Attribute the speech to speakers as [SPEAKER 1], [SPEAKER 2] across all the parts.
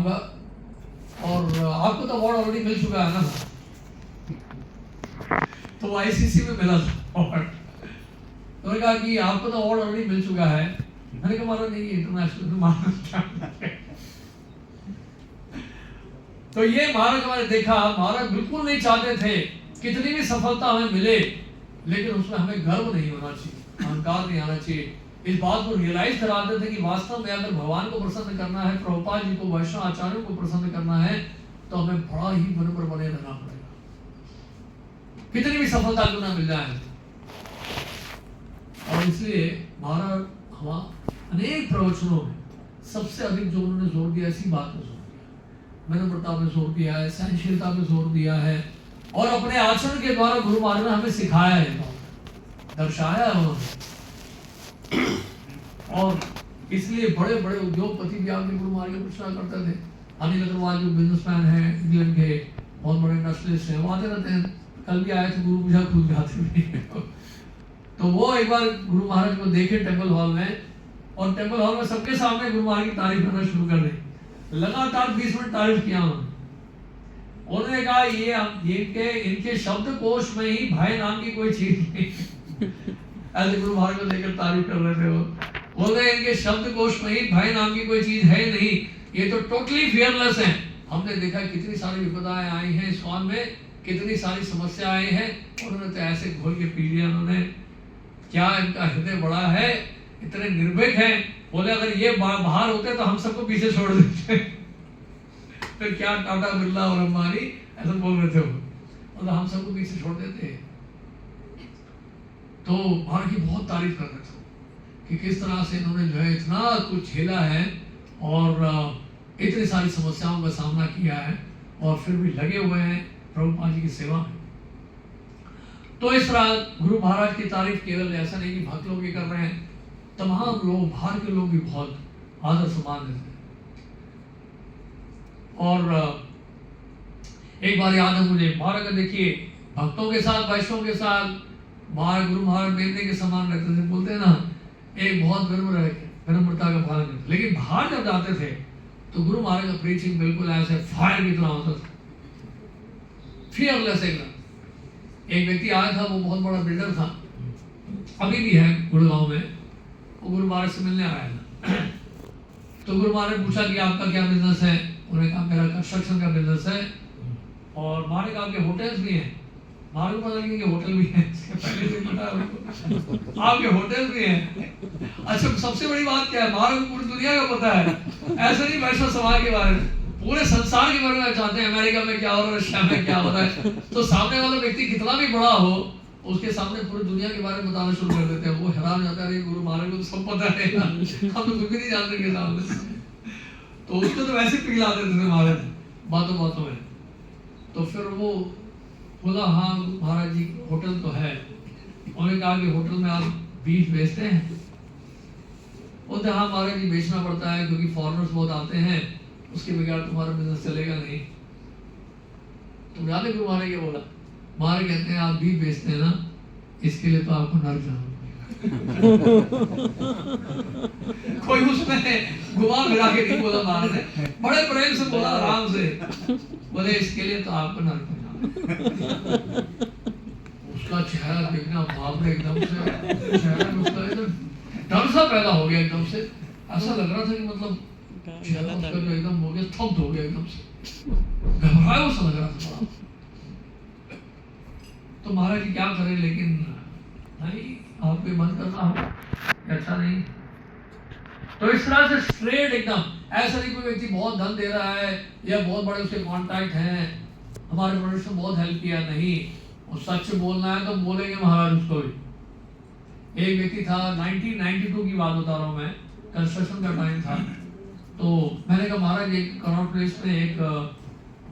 [SPEAKER 1] चाहूँगा, और आपको तो अवार्ड ऑलरेडी मिल चुका है ना, तो वो ICC में मिला था अवार्ड। तो उन्होंने कहा कि आपको तो अवार्ड ऑलरेडी मिल चुका है। मैंने कहा हमारा नहीं, इंटरनेशनल महाराज। तो ये महाराज हमारे देखा, महाराज बिल्कुल नहीं चाहते थे कितनी भी सफलता हमें मिले, लेकिन उसमें हमें गर्व नहीं होना चाहिए, अहंकार नहीं आना चाहिए। इस बात को रियलाइज कराते थे कि वास्तव में अगर भगवान को प्रसन्न करना है, प्रभुपाद जी को, वैष्णव आचार्यों को प्रसन्न करना है, तो हमें बड़ा ही विनम्र बने रहना पड़ेगा, कितनी भी सफलता क्यों ना मिल जाए। और इसलिए महाराज हम अनेक प्रवचनों में सबसे अधिक जो उन्होंने जोर दिया इसी बात में जोर दिया, विनम्रता में जोर दिया है, सहनशीलता में जोर दिया है, और अपने आचरण के द्वारा गुरु महाराज ने हमें सिखाया है, दर्शाया है उन्होंने। और इसलिए बड़े बड़े उद्योगपति भी आके गुरु महाराज की प्रशंसा करते थे। अनिल अग्रवाल जो बिजनेसमैन है, इंग्लैंड के बहुत बड़े इंडस्ट्रियलिस्ट हैं, वो आते रहते हैं। कल भी आए थे, गुरु पूजा खुद गाते थे। तो वो एक बार गुरु महाराज को देखे टेम्पल हॉल में, और टेम्पल हॉल में सबके सामने गुरु महाराज की तारीफ करना शुरू कर दी। लगातार 20 मिनट तारीफ किया उन्होंने कहा ये इनके शब्दकोश में ही भय नाम की कोई चीज नहीं। ऐसे गुरु महाराज को लेकर तारीफ कर रहे थे वो, बोल रहे इनके शब्दकोश में ही भय नाम की कोई चीज है नहीं, ये तो टोटली फियरलेस है। हमने देखा कितनी सारी विपदाएं आई हैं इस्कॉन में, कितनी सारी समस्या आई हैं, उन्होंने तो ऐसे घोल के पी लिया उन्होंने। क्या इनका हृदय बड़ा है, इतने निर्भीक हैं। बोले अगर ये बाहर होते तो हम सबको पीछे छोड़ देते। फिर क्या टाटा बिरला और अंबानी ऐसा बोल रहे थे वो, मतलब हम सबको पीछे छोड़ देते। तो महाराज की बहुत तारीफ कर रहे थे कि किस तरह से इन्होंने जो है इतना कुछ झेला है और इतनी सारी समस्याओं का सामना किया है, और फिर भी लगे हुए हैं प्रभुपाद जी की सेवा में। तो इस तरह गुरु महाराज की तारीफ केवल ऐसा नहीं कि भक्त लोग ही कर रहे हैं, तमाम लोग, बाहर के लोग भी बहुत आदर सम्मान देते हैं। और एक बार याद है मुझे, महाराज का देखिए भक्तों के साथ, वैष्णव के साथ गुरु महाराज बेचने के समान रहते थे। बोलते हैं ना, एक बहुत विनम्रता का पालन करते, लेकिन बाहर जब जाते थे तो गुरु महाराज का प्रीचिंग बिल्कुल ऐसे फायर की तरह होता था, फियरलेस एकदम। एक व्यक्ति आया था, वो बहुत बड़ा बिल्डर था, अभी भी है गुड़गांव में, वो गुरु महाराज से मिलने आया था। तो गुरु महाराज ने पूछा कि आपका क्या बिजनेस है? उन्होंने कहा मेरा कंस्ट्रक्शन का बिजनेस है। और महाराज कहा आपके होटल्स भी हैं? महाराज को पता लगा कि होटल भी है, पहले से पता है उनको, आपके होटल भी हैं। अच्छा, सबसे बड़ी बात क्या है, महाराज को पूरी दुनिया का पता है, ऐसा नहीं वैष्णव समाज के बारे में, पूरे संसार के बारे में जानते हैं, अमेरिका में क्या हो रहा है, रशिया में क्या हो रहा है। तो सामने वाला व्यक्ति कितना भी बड़ा हो, उसके सामने पूरी दुनिया के बारे में बताना शुरू कर देते हैं। वो हैरान जाता है, गुरु महाराज को तो सब पता है, हम तो कुछ भी नहीं जानते के सामने। तो उसको तो वैसे पिघला देते थे महाराज बातों बातों में। तो फिर वो बोला हाँ महाराज जी होटल तो है। उन्होंने कहा कि होटल में आप बीफ बेचते हैं? बोलते हाँ महाराज जी बेचना पड़ता है, क्योंकि फॉरेनर्स बहुत आते हैं, उसके बगैर तुम्हारा बिजनेस चलेगा नहीं। तुम जाने गुरु महाराज क्या बोला? महाराज कहते हैं आप बीफ बेचते हैं ना, इसके लिए तो आपको नर्क जाना कोई उसमें घुमा फिरा के नहीं बोला महाराज ने, बड़े प्रेम से बोला, आराम से बोले इसके लिए तो आपको नर्क जाना। उसका चेहरा देखना बाप रे, एकदम से चेहरा में उसका एकदम डर सा पैदा हो गया, एकदम से ऐसा लग रहा था कि मतलब चेहरा उसका जो एकदम हो गया, स्तब्ध हो गया, एकदम से घबराया हुआ सा लग रहा था। तो महाराज जी क्या करें, लेकिन नहीं आपको मन करना हो, अच्छा नहीं। तो इस तरह से स्ट्रेट एकदम, ऐसा नहीं कोई व्यक्ति बहुत धन दे रहा है या बहुत बड़े उसके कॉन्टैक्ट हैं, हमारे मनुष्य ने बहुत हेल्प किया, नहीं। और सच बोलना है तो बोलेंगे महाराज उसको भी। एक व्यक्ति था, 1992 की बात बता रहा हूँ मैं, कंस्ट्रक्शन का टाइम था। तो मैंने कहा महाराज एक कनॉट प्लेस में एक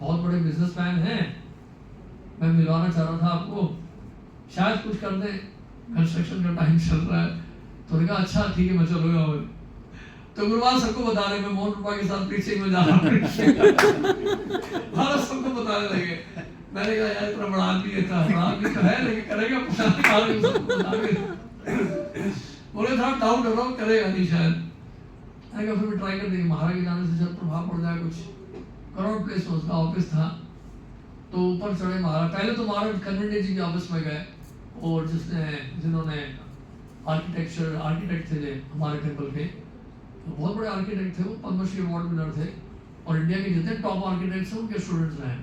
[SPEAKER 1] बहुत बड़े बिजनेसमैन हैं, मैं मिलवाना चाह रहा था आपको, शायद कुछ कर दें, कंस्ट्रक्शन का टाइम चल रहा है। तो कहा अच्छा ठीक है मैं चलूंगा। तो गुरुवार सबको बता रहे मैं मोहन रूपा के साथ प्रीचिंग में जा रहा हूँ। सबको बताने लगे। मैंने कहा यार इतना बड़ा आदमी था, आदमी तो है लेकिन करेगा बोले था डाउट हो रहा हूँ, करेगा नहीं शायद। मैंने कहा फिर ट्राई कर देंगे, महाराज के जाने से शायद प्रभाव पड़ जाए कुछ। प्लेस में उसका ऑफिस था। तो ऊपर चढ़े महाराज, पहले तो महाराज कन्वेंट जी के ऑफिस में गए, और जिन्होंने आर्किटेक्ट थे हमारे टेम्पल के, तो बहुत बड़े आर्किटेक्ट थे वो, पद्मश्री अवार्ड विनर थे, और इंडिया के जितने टॉप आर्किटेक्ट्स हैं उनके स्टूडेंट्स रहे।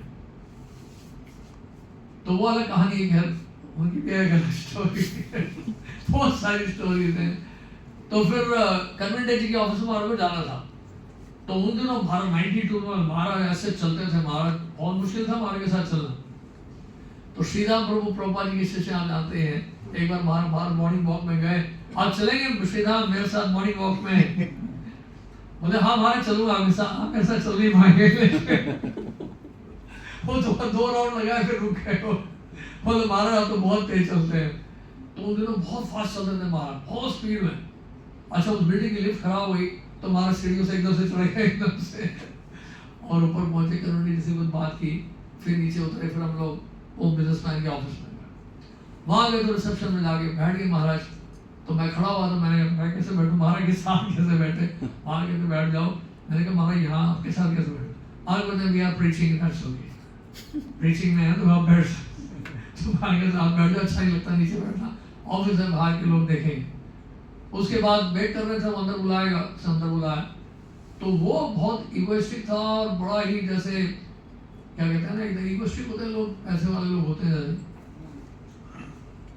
[SPEAKER 1] तो वो अलग कहानी है, खैर उनकी भी एक अलग स्टोरी बहुत सारी स्टोरीज हैं। तो फिर कन्वेंट जी के ऑफिस में हमारे को जाना था। तो उन दिनों भारत 92 में महाराज ऐसे चलते थे, महाराज बहुत मुश्किल था हमारे के साथ चलना। तो श्रीराम प्रभु प्रभुपाद जी के शिष्य आप जानते हैं, एक बार बाहर मॉर्निंग वॉक में गए, आप चलेंगे श्रीराम मेरे साथ मॉर्निंग वॉक में? बोले हाँ महाराज चलूंगा, आप ऐसा चल नहीं पाएंगे। वो तो 2 राउंड लगाए फिर रुक गए। बोले महाराज आप तो बहुत तेज चलते हैं। तो उन दिनों बहुत फास्ट चलते थे महाराज, बहुत स्पीड में। अच्छा उस बिल्डिंग की लिफ्ट खराब हुई तो महाराज सीढ़ियों से एकदम से चढ़े गए, एकदम से, और ऊपर पहुंचे, कन्वेंट जी से कुछ बात की, फिर नीचे उतरे, फिर हम लोग वो बिजनेसमैन के ऑफिस में गए। वहां गए तो रिसेप्शन में जाके बैठ गए महाराज। तो मैं खड़ा हुआ, तो मैं कैसे बैठूं, महाराज के साथ कैसे बैठे? महाराज कहते बैठ जाओ। मैंने कहा महाराज यहाँ आपके साथ कैसे बैठे? महाराज बोलते वी आर प्रीचिंग, प्रीचिंग में है तो आप बैठ सकते। तो महाराज के साथ बैठ जाओ, अच्छा नहीं लगता नीचे बैठना, ऑफिस में बाहर के लोग देखेंगे। उसके बाद वेट कर रहे थे, अंदर बुलाएगा, अंदर बुलाया। तो वो बहुत इगोइस्टिक था, और बड़ा ही जैसे क्या कहते हैं ना, एकदम इगोइस्टिक होते हैं लोग, पैसे वाले लोग होते हैं।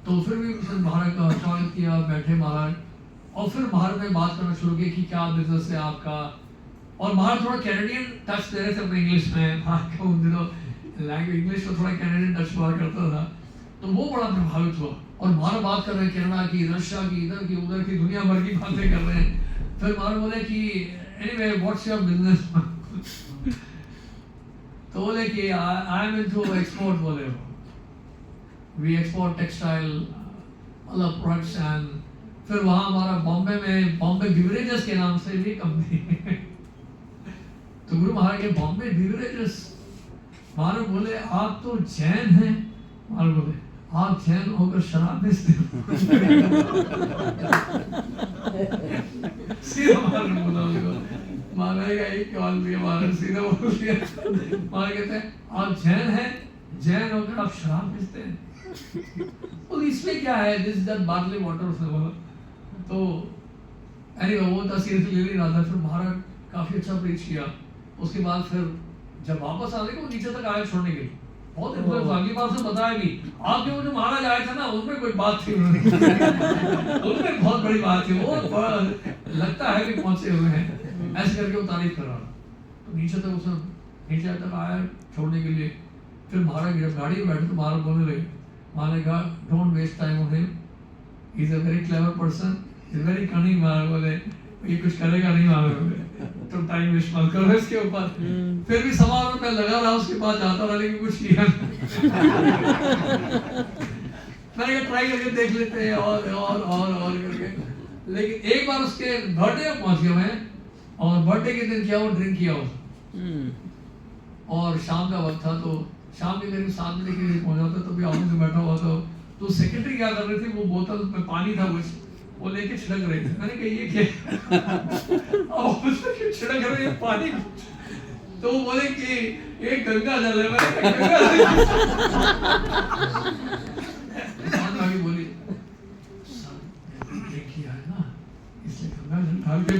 [SPEAKER 1] तो फिर भी उसने महाराज का स्वागत किया, बैठे महाराज, और फिर महाराज ने बात करना शुरू की कि क्या बिजनेस है आपका। और महाराज थोड़ा कैनेडियन टच दे रहे थे अपने इंग्लिश में, महाराज को उन दिनों लैंग्वेज इंग्लिश में थोड़ा कैनेडियन टच हुआ करता था। तो वो बड़ा प्रभावित हुआ, और महाराज बात कर रहे हैं कनाडा की, रशिया की, इधर की उधर की, दुनिया भर की बातें कर रहे हैं। फिर महाराज बोले कि एनीवे व्हाट्स योर बिजनेस? तो बोले कि आई एम इनटू एक्सपोर्ट, बोले वी एक्सपोर्ट टेक्सटाइल मतलब प्रोडक्ट्स। एंड फिर वहाँ हमारा बॉम्बे में बॉम्बे बिवरेजेस के नाम से भी कंपनी। तो गुरु महाराज के बॉम्बे बिवरेजेस। महाराज बोले आप तो जैन हैं? महाराज बोले आप जैन होकर शराब बेचते हो? सीधा महाराज ने बोला उनको, महाराज का एक कॉल दिया, महाराज सीधा बोल दिया। महाराज कहते हैं आप जैन हैं, जैन होकर आप शराब बेचते हैं? तो इसमें क्या है, दिस दैट बार्ली वाटर, उसने बोला। तो एनीवे वो तो सीरियसली ले नहीं रहा था। फिर महाराज काफी अच्छा प्रीच किया। उसके बाद फिर जब वापस आने को नीचे तक आए छोड़ने के लिए, बहुत अगली बार से बताया भी, आपके वो जो महाराज आए थे ना, उनमें कोई बात थी, उनमें बहुत बड़ी बात थी, वो लगता है कि पहुंचे हुए हैं, ऐसे करके वो तारीफ कर रहा था। तो नीचे तक उसने नीचे तक आया छोड़ने के लिए। फिर महाराज जब गाड़ी में बैठे तो महाराज बोलने लगे, महाराज ने कहा don't waste time on him, he is a very clever person, is very cunning. Maharaj बोले ये कुछ करेगा नहीं, महाराज तो टाइम वेस्ट मत करो इसके ऊपर। फिर भी समारोह में लगा रहा, उसके बाद जाता रहा, लेकिन कुछ किया। मैंने ट्राई करके देख लेते हैं, और करके। लेकिन एक बार उसके बर्थडे में पहुंच गया मैं, और बर्थडे के दिन क्या वो ड्रिंक किया उसने, और शाम का वक्त था, तो शाम के करीब 7 बजे के लिए पहुंचा था। तो भी ऑफिस में बैठा हुआ था, तो सेक्रेटरी क्या कर रही थी, वो बोतल में पानी था कुछ, वो लेके छिड़क रही थी। मैंने कहा ये क्या ऑफिस में छिड़क रही है पानी? तो वो बोले कि ये गंगा जल है। मैंने कहा गंगा जल बोली सर किया है ना, इसलिए गंगा जल डाल के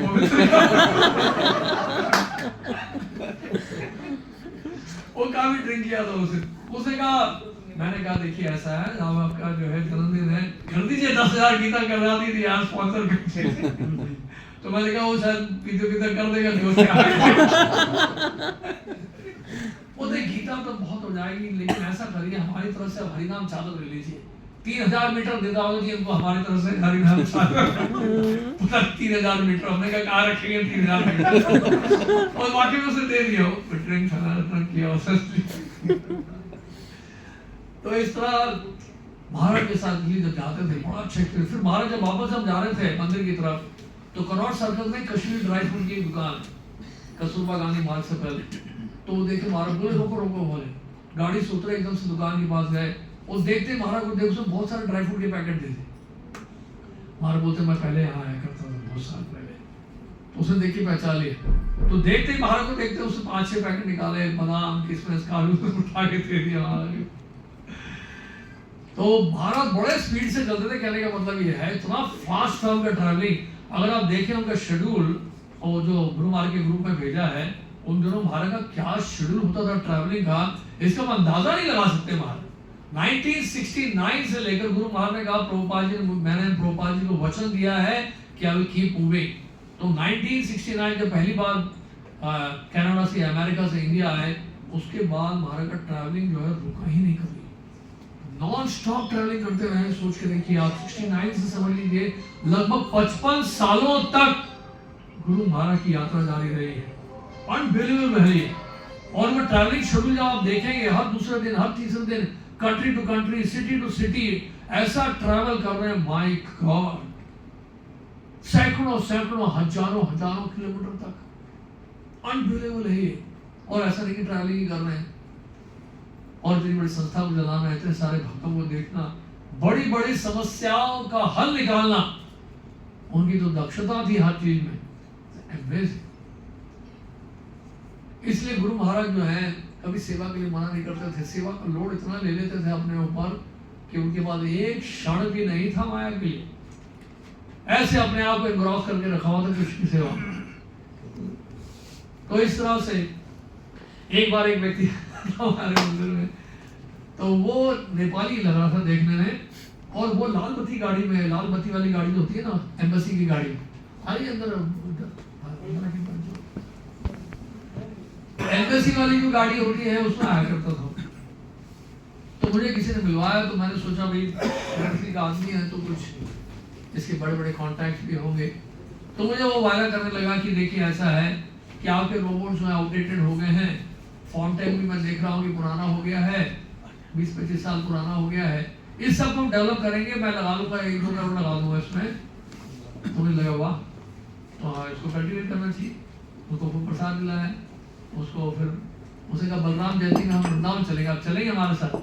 [SPEAKER 1] वो काफी ड्रिंक किया था उसने कहा, मैंने कहा देखिए ऐसा है, अब आपका जो है जन्मदिन है, कर दीजिए 10,000 गीता करवा दी थी आज स्पॉन्सर करके। तो मैंने कहा वो शायद पीते पीते कर देगा वो देख गीता तो बहुत हो जाएगी, लेकिन ऐसा करिए हमारी तरफ से हरिनाम चादर ले लीजिए, 3000 मीटर देता होगा जी हमको हमारी तरफ से हरिनाम चादर। पूरा 3000 मीटर हमने कहा रखेंगे 3000 मीटर, और वाकई में उसे दे दिया, वो ड्रिंक किया उसने। तो इस तरह महाराज के साथ जब जाते थे बड़ा अच्छा एक्सपीरियंस। फिर महाराज जब वापस हम जा रहे थे मंदिर की तरफ, तो कनॉट सर्कल में कश्मीर ड्राई फ्रूट की दुकान, कस्तूरबा गांधी मार्ग से पहले। तो वो देखे महाराज बोले रोको रोको, बोले गाड़ी से उतरे, एकदम से दुकान के पास गए, और देखते महाराज को देख उसमें बहुत सारे ड्राई फ्रूट के पैकेट थे। महाराज बोलते मैं पहले यहाँ आया करता था बहुत साल पहले। तो उसने देख के पहचान लिया, तो देखते ही महाराज को देखते उससे 5-6 पैकेट निकाले, बादाम किशमिश काजू उठा के दे दिया महाराज। तो महाराज बड़े स्पीड से चलते थे, कहने का मतलब ये है इतना फास्ट था उनका ट्रैवलिंग। अगर आप देखें उनका शेड्यूल और जो गुरु महाराज के ग्रुप में भेजा है, उन दिनों महाराज का क्या शेड्यूल होता था ट्रैवलिंग का, इसका हम अंदाजा नहीं लगा सकते। महाराज 1969 से लेकर गुरु महाराज ने कहा प्रभुपाद जी, मैंने प्रभुपाद जी को वचन दिया है कि आई विल कीप मूविंग। तो 1969 जब पहली बार कनाडा से अमेरिका से इंडिया आए, उसके बाद महाराज का ट्रैवलिंग जो है रुका ही नहीं कभी, नॉन स्टॉप ट्रैवलिंग करते रहे। सोच के देखिए आप 69 से समझ लीजिए लगभग 55 सालों तक गुरु महाराज की यात्रा जारी रही है, अनबिलीवेबल है ये। और वो ट्रैवलिंग शेड्यूल जब आप देखेंगे, हर दूसरे दिन हर तीसरे दिन country to country, city to city ऐसा ट्रैवल कर रहे हैं, माय गॉड, सैकड़ों सैकड़ों हजारों हजारों किलोमीटर तक, अनबिलीवेबल है ये। और ऐसा नहीं कि ट्रैवलिंग ही कर रहे हैं, और इतनी बड़ी संस्था को चलाना, इतने सारे भक्तों को देखना, बड़ी बड़ी समस्याओं का हल निकालना, उनकी तो दक्षता थी हर चीज में, अमेजिंग। इसलिए गुरु महाराज जो है कभी सेवा के लिए मना नहीं करते थे। सेवा का लोड इतना ले लेते थे अपने ऊपर कि उनके पास एक क्षण भी नहीं था माया के लिए। ऐसे अपने आप को एनग्रॉस करके रखा हुआ था कृष्ण की सेवा। तो इस तरह से एक बार एक व्यक्ति हमारे मंदिर में, तो वो नेपाली लग रहा था देखने में, और वो लाल बत्ती गाड़ी में, लाल बत्ती वाली गाड़ी जो होती है ना एम्बेसी की गाड़ी, आइए अंदर, एम्बेसी वाली जो गाड़ी होती है उसमें आया करता था। तो मुझे किसी ने मिलवाया, तो मैंने सोचा भाई एम्बेसी का आदमी है तो कुछ इसके बड़े बड़े कॉन्टैक्ट भी होंगे। तो मुझे वो वायदा करने लगा कि देखिए ऐसा है कि आपके रोबोट्स में आउटडेटेड हो गए हैं, फाउंटेन भी मैं देख रहा हूँ कि पुराना हो गया है, 20-25 साल पुराना हो गया है, इस सब को डेवलप करेंगे, मैं लगा लूंगा 1-2 करोड़ लगा दूंगा इसमें। तो मुझे लगा वाह, तो हाँ इसको कल्टिवेट करना चाहिए। उसको फिर प्रसाद दिलाया, उसको फिर उसे कहा बलराम जयंती में हम वृंदावन चलेंगे, आप चलेंगे हमारे साथ?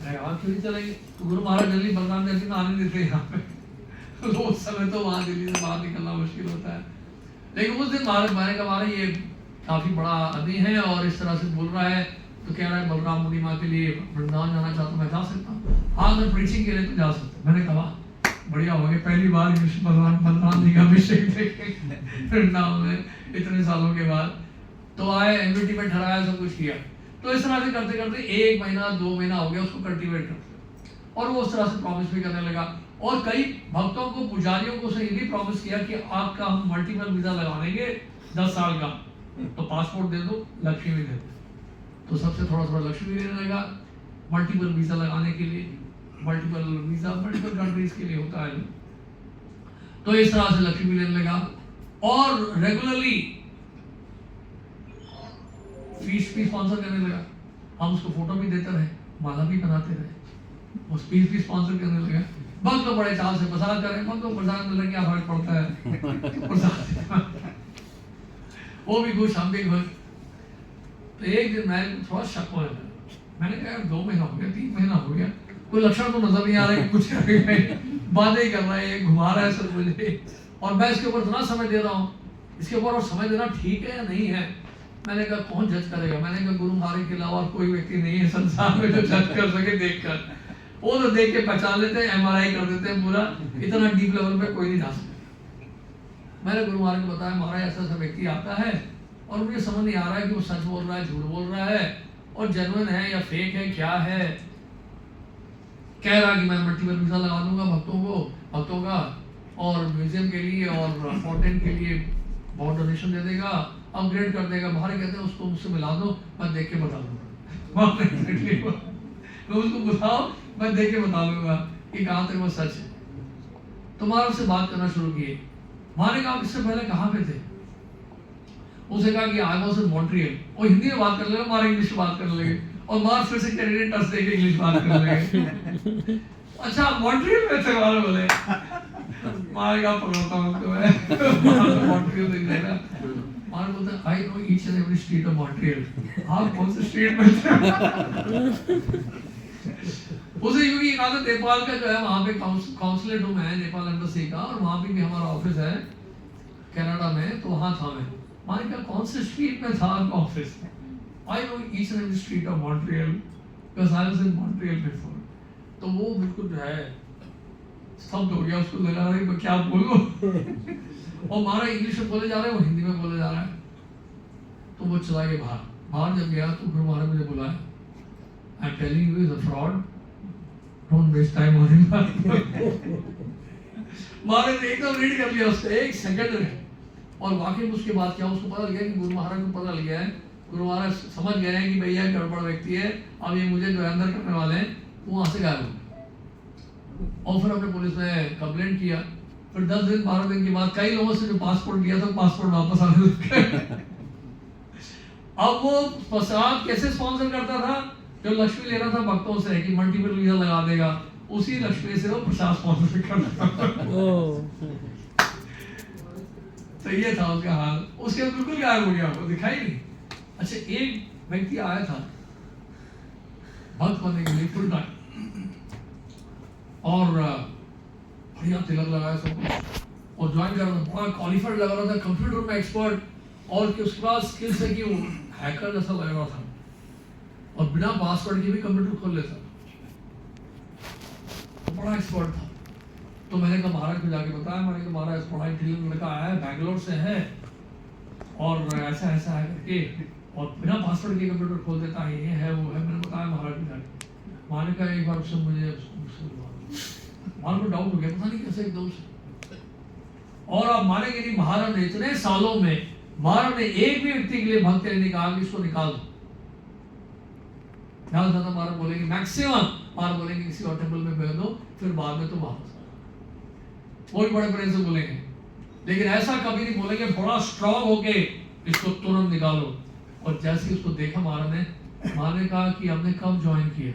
[SPEAKER 1] हाँ क्यों नहीं चलेंगे। तो गुरु महाराज जल्दी बलराम जयंती में आने देते यहाँ पे तो उस समय तो वहाँ दिल्ली से बाहर निकलना मुश्किल होता है। लेकिन उस दिन महाराज, मैंने कहा महाराज ये काफी बड़ा आदमी है और इस तरह से बोल रहा है, तो कह रहा है बलराम मुनि माँ के लिए वृंदावन जाना चाहता हूँ, मैं जा सकता हूँ? हाँ मैं प्रीचिंग के लिए तो जा सकता। मैंने कहा बढ़िया हो गया, पहली बार बलराम जी का अभिषेक देखेंगे वृंदावन में इतने सालों के बाद। तो आए, एनवीटी में ठहराया, सब कुछ किया। तो इस तरह से करते करते 1 महीना 2 महीना हो गया उसको कल्टिवेट करते, और वो उस तरह से प्रॉमिस भी करने लगा। और कई भक्तों को, पुजारियों को उसे ये भी प्रॉमिस किया कि आपका हम मल्टीपल वीजा लगा देंगे 10 साल का, तो पासपोर्ट दे दो, लक्ष्मी भी दे दो। तो सबसे थोड़ा थोड़ा लक्ष्मी देने लगा, मल्टीपल वीजा लगाने के लिए, मल्टीपल वीजा मल्टीपल कंट्रीज के लिए होता है। तो इस तरह से लक्ष्मी लेने लगा, और रेगुलरली फीस भी स्पॉन्सर करने लगा। हम उसको फोटो भी देते रहे, माला भी बनाते रहे, वो स्पीच भी स्पॉन्सर करने लगा। भक्त तो बड़े चाल से प्रसाद करें, भक्त तो प्रसाद मिलने क्या फर्क पड़ता है प्रसाद वो भी खुश, हम भी खुश। तो एक दिन मैं थोड़ा शक होने लगा, मैंने कहा 2 महीना हो गया, 3 महीना हो गया, कोई लक्षण तो नजर नहीं आ रहा है कि कुछ बातें कर रहा है, घुमा रहा है सर मुझे, और मैं इसके ऊपर इतना समय दे रहा हूँ, इसके ऊपर और समय देना ठीक है या नहीं है। मैंने कहा कौन जज करेगा? मैंने कहा गुरु महाराज के अलावा कोई व्यक्ति नहीं है संसार में जो जज कर सके देखकर। वो तो देख के पहचान लेते हैं, MRI कर देते हैं पूरा, इतना डीप लेवल पे कोई नहीं जा सकता। मैंने गुरु महाराज को बताया महाराज ऐसा ऐसा व्यक्ति आता है और मुझे समझ नहीं आ रहा है कि वो सच बोल रहा है, झूठ बोल रहा है, और जेन्युइन है या फेक है, क्या है। कह रहा कि मैं मल्टीपल वीजा लगा दूंगा भक्तों का, और म्यूजियम के लिए और फाउंटेन के लिए बहुत डोनेशन दे देगा, अपग्रेड कर देगा। महाराज कहते हैं उसको मुझसे मिला दो, मैं देख के बता दूंगा उसको बुलाओ, मैं देख के बता दूंगा कि कहाँ तक वो सच है। तो महाराज से बात करना शुरू किए। महाराज कहा इससे पहले कहाँ पे थे? उसे कहा कि आई वाज इन मॉन्ट्रियल। वो हिंदी में बात करने लगे, महाराज इंग्लिश में बात करने लगे, और महाराज फिर से कैनेडियन टच देके इंग्लिश बात करने लगे। अच्छा मॉन्ट्रियल में थे? महाराज बोले, महाराज का पकड़ता हूँ तो मैं मॉन्ट्रियल देख लेना। महाराज बोलते हैं I know each and every street of Montreal. आप कौन से स्ट्रीट में थे? उसे क्योंकि एक आदत नेपाल का जो है वहाँ पे काउंसलेट रूम है नेपाल एम्बेसी का, और वहाँ पे भी हमारा ऑफिस है कनाडा में, तो वहाँ था मैं। मैंने कहा कौन से स्ट्रीट में था आपका office? I know each and every street of Montreal because I was in Montreal before. तो वो बिल्कुल जो है स्तब्ध हो गया, उसको लगा रहा है मैं क्या बोलूं और हमारा इंग्लिश में बोले जा रहा है, वो हिंदी में बोले जा रहा है। तो वो चला गया बाहर। बाहर जब गया तो फिर हमारे मुझे बुलाया, I am telling you is a fraud, don't waste time on him. मारे ने एकदम रीड कर लिया उसको एक सेकंड में, और वाकई में उसके बाद क्या उसको पता लग गया कि गुरु महाराज को पता लग गया है, गुरु महाराज समझ गए हैं कि भैया गड़बड़ व्यक्ति है, अब ये मुझे जो अंदर करने वाले हैं, वो वहां से गायब हो गए। और फिर हमने पुलिस में कंप्लेंट किया। फिर 10 दिन 12 दिन के बाद कई लोगों से जो पासपोर्ट लिया था पासपोर्ट वापस आने लग गए। अब वो प्रसाद कैसे स्पॉन्सर करता था? जो लक्ष्मी ले रहा था भक्तों से कि मल्टीपल वीजा लगा देगा, उसी लक्ष्मी से वो प्रसाद स्पॉन्सर करता था। तो ये था उसका हाल। उसके बाद बिल्कुल गायब हो गया, वो दिखाई नहीं। अच्छा, एक व्यक्ति आया था भक्त बनने के लिए फुल टाइम, और बढ़िया तिलक लगाया सब कुछ, और ज्वाइन कर रहा था, बड़ा क्वालिफाइड लग रहा था, कंप्यूटर में एक्सपर्ट, और उसके बाद स्किल्स है कि वो हैकर जैसा लग रहा था, और बिना पासवर्ड के भी कंप्यूटर खोल लेता, तो बड़ा एक्सपर्ट था। तो मैंने कहा महाराज को जाके बताया, मैंने कहा महाराज बड़ा इंटेलिजेंट लड़का आया है, बैंगलोर से है, और ऐसा ऐसा है करके, और बिना पासवर्ड के कंप्यूटर खोल देता है, ये है वो है। मैंने बताया महाराज को जाके। महाराज का एक बार उससे मुझे महाराज को डाउट हो गया, पता नहीं कैसे एकदम से। और आप मानेंगे नहीं, महाराज ने इतने सालों में महाराज ने एक भी व्यक्ति के लिए भक्त ने कहा कि इसको निकाल दो। ख्याल था महाराज बोलेंगे मैक्सिमम, महाराज बोलेंगे किसी और टेम्पल में भेज दो, फिर बाद में तो वापस वो भी बड़े प्रेम से बोलेंगे, लेकिन ऐसा कभी नहीं बोलेंगे बड़ा स्ट्रॉन्ग होके इसको तुरंत निकालो। और जैसे ही उसको देखा महाराज ने कहा कि हमने कब ज्वाइन किया?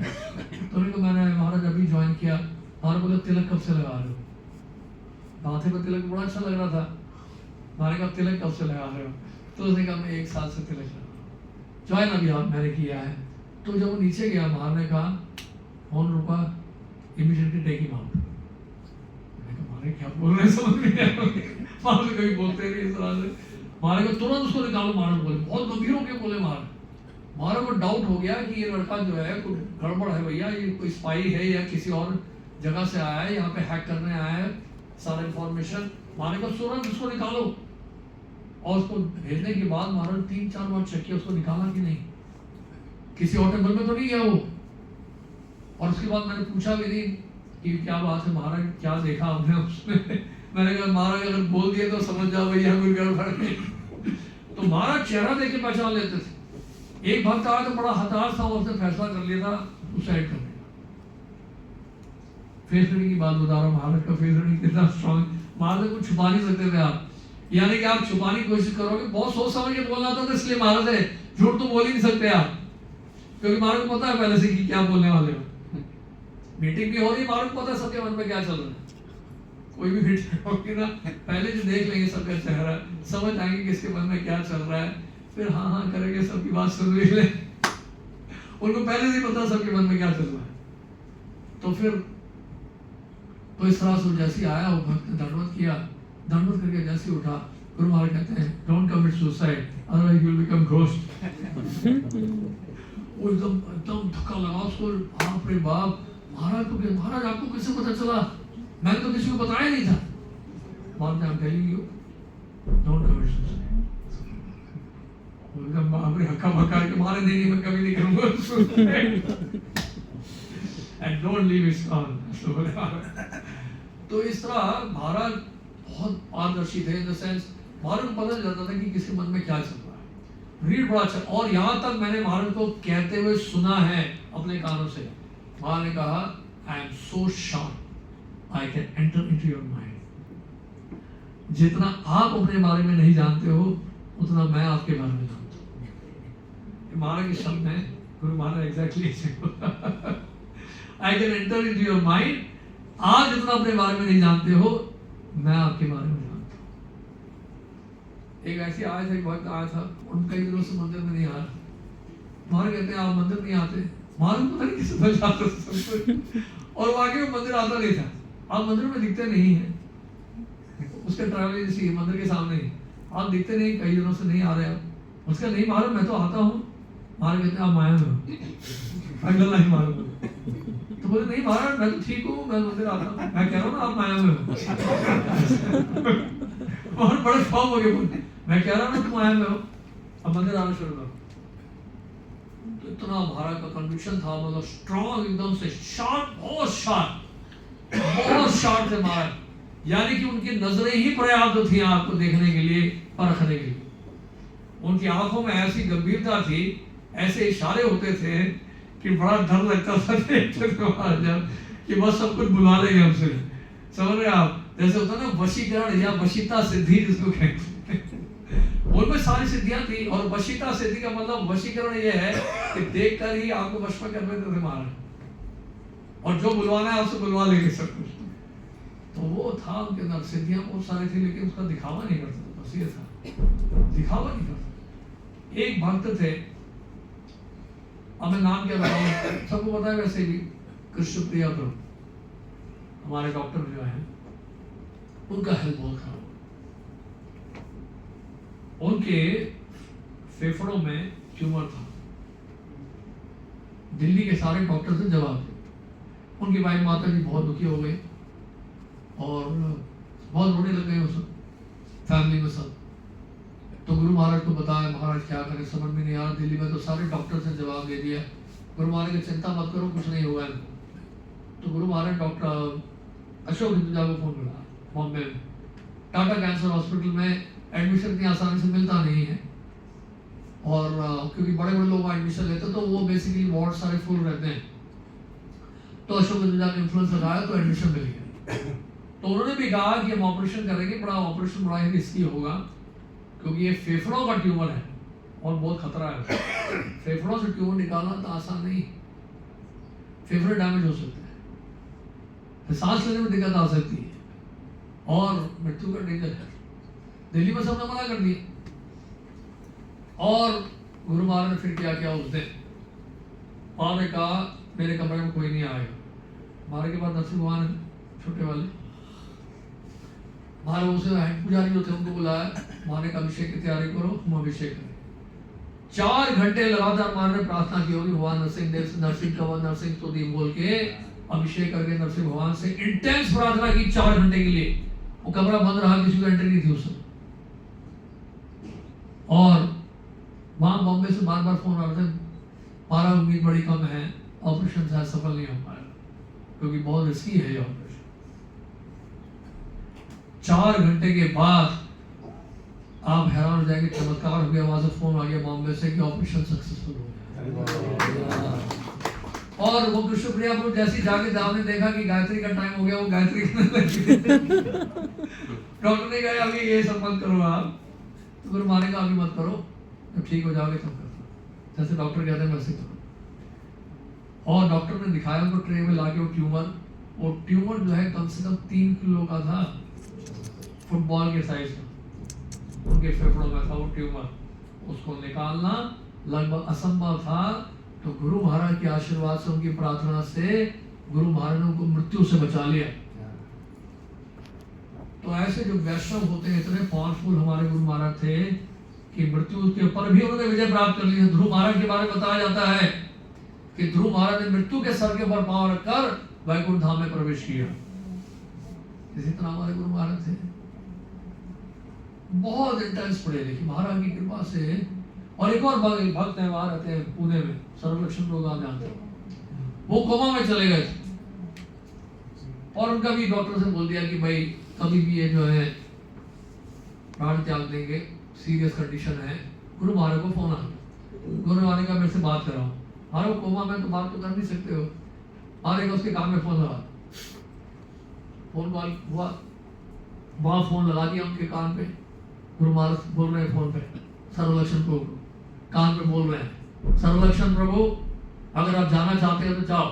[SPEAKER 1] तो मैंने महाराज अभी ज्वाइन किया। महाराज बोले तिलक कब से लगा रहे हो? माथे पर तिलक बड़ा अच्छा लग रहा था। महाराज कहा तिलक कब से लगा रहे हो? तो उसने कहा मैं 1 साल से तिलक लगा, ज्वाइन अभी मैंने किया है। तो जब वो नीचे गया, महाराज ने कहा ₹1 इमीडिएटली टेक हिम आउट। क्या बोल रहे हैं समझ नहीं आया। महाराज कभी बोलते नहीं इस तरह से। महाराज को तुरंत उसको निकालो, महाराज बोले, बहुत गंभीर होकर बोले महाराज को डाउट हो गया कि ये लड़का जो है कुछ गड़बड़ है भैया, ये कोई स्पाई है या किसी और जगह से आया है, यहाँ पे हैक करने आया है सारा इंफॉर्मेशन। महाराज को तुरंत उसको निकालो। और उसको भेजने के बाद महाराज 3-4 बार चेक किया, उसको निकाला कि नहीं, किसी और टेम्पल में तो नहीं गया वो। और उसके बाद मैंने पूछा भी नहीं कि क्या बात है महाराज, क्या देखा आपने उसमें? मैंने कहा महाराज अगर बोल दिए तो समझ जाओ भैया कोई गड़बड़ नहीं। तो महाराज चेहरा देख के पहचान लेते थे। एक भक्त आया तो बड़ा हताश था, उसने फैसला कर लिया था सुसाइड करने का। फेस रीडिंग की बात बता रहा हूँ, महाराज का फेस रीडिंग कितना स्ट्रॉन्ग। महाराज को छुपा नहीं सकते थे आप, यानी कि आप छुपाने की कोशिश करोगे, बहुत सोच समझ के बोलना था, इसलिए महाराज है झूठ तो बोल ही नहीं सकते आप, क्योंकि महाराज को पता है पहले से कि क्या बोलने वाले हो। मीटिंग भी हो रही, महाराज को पता है सबके मन में क्या चल रहा है। कोई भी मीटिंग होगी ना, पहले जो देख लेंगे सबका चेहरा, समझ आएंगे किसके मन में क्या चल रहा है, फिर हाँ हाँ करेंगे, सबकी बात सुन भी ले। उनको पहले से पता सबके मन में क्या चल रहा है। तो फिर तो इस तरह से जैसे आया वो भक्त ने दंडवत किया, दंडवत करके जैसे उठा, गुरु महाराज कहते हैं don't commit suicide otherwise you will become ghost. वो एकदम धक्का लगा उसको, बाप रे बाप, महाराज को, महाराज आपको कैसे पता चला? मैंने तो किसी को बताया नहीं था। Maharaj I am telling you don't commit suicide. एकदम बाप रे, हक्का बक्का के मारे, नहीं मैं कभी नहीं करूंगा suicide, and don't leave it on. तो इस तरह महाराज बहुत पारदर्शी थे, इन द सेंस महाराज को पता चल जाता था कि किसके मन में क्या चल रहा है। रीड बड़ा अच्छा। और यहाँ तक मैंने महाराज को कहते हुए सुना है अपने कानों से। महाराज ने कहा I am so sharp I can enter into your mind. जितना आप अपने बारे में नहीं जानते हो उतना मैं आपके बारे में जानता हूँ। महाराज के शब्द हैं, गुरु Maharaj exactly I can enter into your mind. आप जितना अपने बारे में नहीं जानते हो मैं आपके बारे में जानता हूँ। एक ऐसी आया था, एक वक्त आया था, उन कई दिनों से मंदिर में नहीं आ रहा। महाराज कहते हैं आप मंदिर नहीं आते। महाराज पता नहीं किसी तरह जाते थे, और वाकई में मंदिर आता नहीं था। आप मंदिर में दिखते नहीं है, उसके ट्रैवल एजेंसी मंदिर के सामने ही, आप दिखते नहीं, कई दिनों से नहीं आ रहे हो। उसका नहीं मालूम, मैं तो आता हूँ। महाराज कहते आप माया में हो, अगला नहीं मालूम। तो बोले नहीं महाराज मैं तो ठीक हूँ, मैं मंदिर आता हूँ। मैं कह रहा हूँ ना आप माया में हो। और बड़े शौक हो गए बोले, मैं कह रहा हूँ ना तुम माया में हो, अब मंदिर आना शुरू करो। तो इतना महाराज का कन्विक्शन था, मतलब स्ट्रॉन्ग एकदम से, शार्प, बहुत शार्प, बहुत शार्प थे महाराज। यानी कि उनकी नजरें ही पर्याप्त थी आपको देखने के लिए, परखने के लिए। उनकी आंखों में ऐसी गंभीरता थी, ऐसे इशारे होते थे कि बड़ा डर लगता था देखते थे महाराज जब, कि बस सब कुछ बुला लेंगे हमसे। समझ रहे आप, जैसे होता ना वशीकरण या वशीता सिद्धि जिसको कहते हैं, उनमें सारी सिद्धियां थी। और वशीता सिद्धि का मतलब वशीकरण ये है कि देखकर ही आपको वश में कर लेते थे महाराज, और जो बुलवाना है आपसे बुलवा लेंगे सब कुछ। तो वो था उनके अंदर, सिद्धियां बहुत सारी थी, लेकिन उसका दिखावा नहीं करते थे, बस ये था, दिखावा नहीं करते। एक भक्त थे, अब मैं नाम क्या बताऊं, सबको पता है वैसे भी, कृष्ण प्रिया प्रभु, हमारे डॉक्टर जो है, उनका हेल्थ बहुत खराब, उनके फेफड़ों में ट्यूमर था। दिल्ली के सारे डॉक्टर से जवाब दिए। उनकी वाइफ माता जी बहुत दुखी हो गई और बहुत रोने लग गए उस फैमिली में सब। तो गुरु महाराज को बताया, महाराज क्या करें, समझ में नहीं आ रहा, दिल्ली में तो सारे डॉक्टर से जवाब दे दिया। गुरु महाराज की चिंता मत करो, कुछ नहीं हुआ है। तो गुरु महाराज डॉक्टर अशोक हिंदुजा को फोन मिला, बॉम्बे में टाटा कैंसर हॉस्पिटल में एडमिशन इतनी आसानी से मिलता नहीं है, और क्योंकि बड़े बड़े लोग एडमिशन लेते तो वो बेसिकली वार्ड सारे फुल रहते हैं। तो अशोक हिंदुजा ने इन्फ्लुएंस लगाया तो एडमिशन मिल गया। तो उन्होंने भी कहा कि हम ऑपरेशन करेंगे, बड़ा ऑपरेशन बड़ा ही रिस्की होगा, क्योंकि ये फेफड़ों का ट्यूमर है और बहुत खतरा है। फेफड़ों से ट्यूमर निकालना तो आसान नहीं, फेफड़े डैमेज हो सकते हैं, सांस लेने में दिक्कत आ सकती है और मृत्यु का डेंजर है। दिल्ली में सबने मना कर दिया। और गुरु महाराज ने फिर क्या किया उस दिन, महाराज ने कहा मेरे कमरे में कोई नहीं आएगा। महाराज के पास नरसिंह भगवान है छोटे वाले, महाराज उसे हेड पुजारी जो थे उनको बुलाया, महाराज का अभिषेक की तैयारी करो, हम अभिषेक करें। 4 घंटे लगातार महाराज ने प्रार्थना की होगी, भगवान नरसिंह देव से नरसिंह कंवर नरसिंह स्तुति बोल के अभिषेक करके नरसिंह भगवान से इंटेंस प्रार्थना की 4 घंटे के लिए। वो कमरा बंद रहा, किसी को एंट्री नहीं थी उस समय। और वहां बॉम्बे से बार बार फोन आ रहे थे, महाराज उम्मीद बड़ी कम है, ऑपरेशन शायद सफल नहीं हो पाएगा, क्योंकि बहुत रिस्की है ये ऑपरेशन। 4 घंटे के बाद आप हैरान हो जाएंगे, चमत्कार हो गया, वहां से फोन आ गया बॉम्बे से कि ऑपरेशन सक्सेसफुल हो गया। और वो कृष्ण प्रिया प्रभु जैसी जाके दाव ने देखा कि गायत्री का टाइम हो गया, वो गायत्री करने लगी। डॉक्टर ने कहा अभी ये सब मत करो आप, तो गुरु महाराज का अभी मत करो, जब ठीक हो जाओगे तब करना, जैसे डॉक्टर कहते हैं वैसे करो। और डॉक्टर ने दिखाया उनको ट्रे में लाके वो ट्यूमर जो है कम से कम 3 किलो का था, फुटबॉल के साइज का उनके फेफड़ों में था वो ट्यूमर। उसको निकालना लगभग असंभव था। तो गुरु महाराज के आशीर्वाद से, उनकी प्रार्थना से गुरु महाराज ने उनको मृत्यु से बचा लिया। तो ऐसे जो वैष्णव होते हैं, इतने पावरफुल हमारे गुरु महाराज थे कि मृत्यु के ऊपर भी उन्होंने विजय प्राप्त कर ली है। ध्रुव महाराज के बारे में बताया जाता है कि ध्रुव महाराज ने मृत्यु के सर के ऊपर पांव रखकर वैकुंठ धाम में प्रवेश किया। इसी तरह हमारे गुरु महाराज थे, बहुत इंटेंस पढ़े लिखे महाराज की कृपा से। और एक और भक्त है, वहां रहते हैं पुणे में, सर्वलक्षण लोग आप जानते हैं, वो कोमा में चले गए थे और उनका भी डॉक्टर से बोल दिया कि भाई कभी भी ये जो है प्राण त्याग देंगे, सीरियस कंडीशन है। गुरु महाराज को फोन आया, गुरु महाराज का मेरे से बात कराओ। अरे वो कोमा में तो बात तो कर नहीं सकते हो। महाराज उसके काम में फोन लगा, फोन कॉल हुआ, वहां फोन लगा दिया उनके कान पे। गुरु महाराज बोल रहे हैं फोन पे, सर्वलक्षण प्रभु कान पे बोल रहे हैं, सर्वलक्षण प्रभु अगर आप जाना चाहते हो तो जाओ,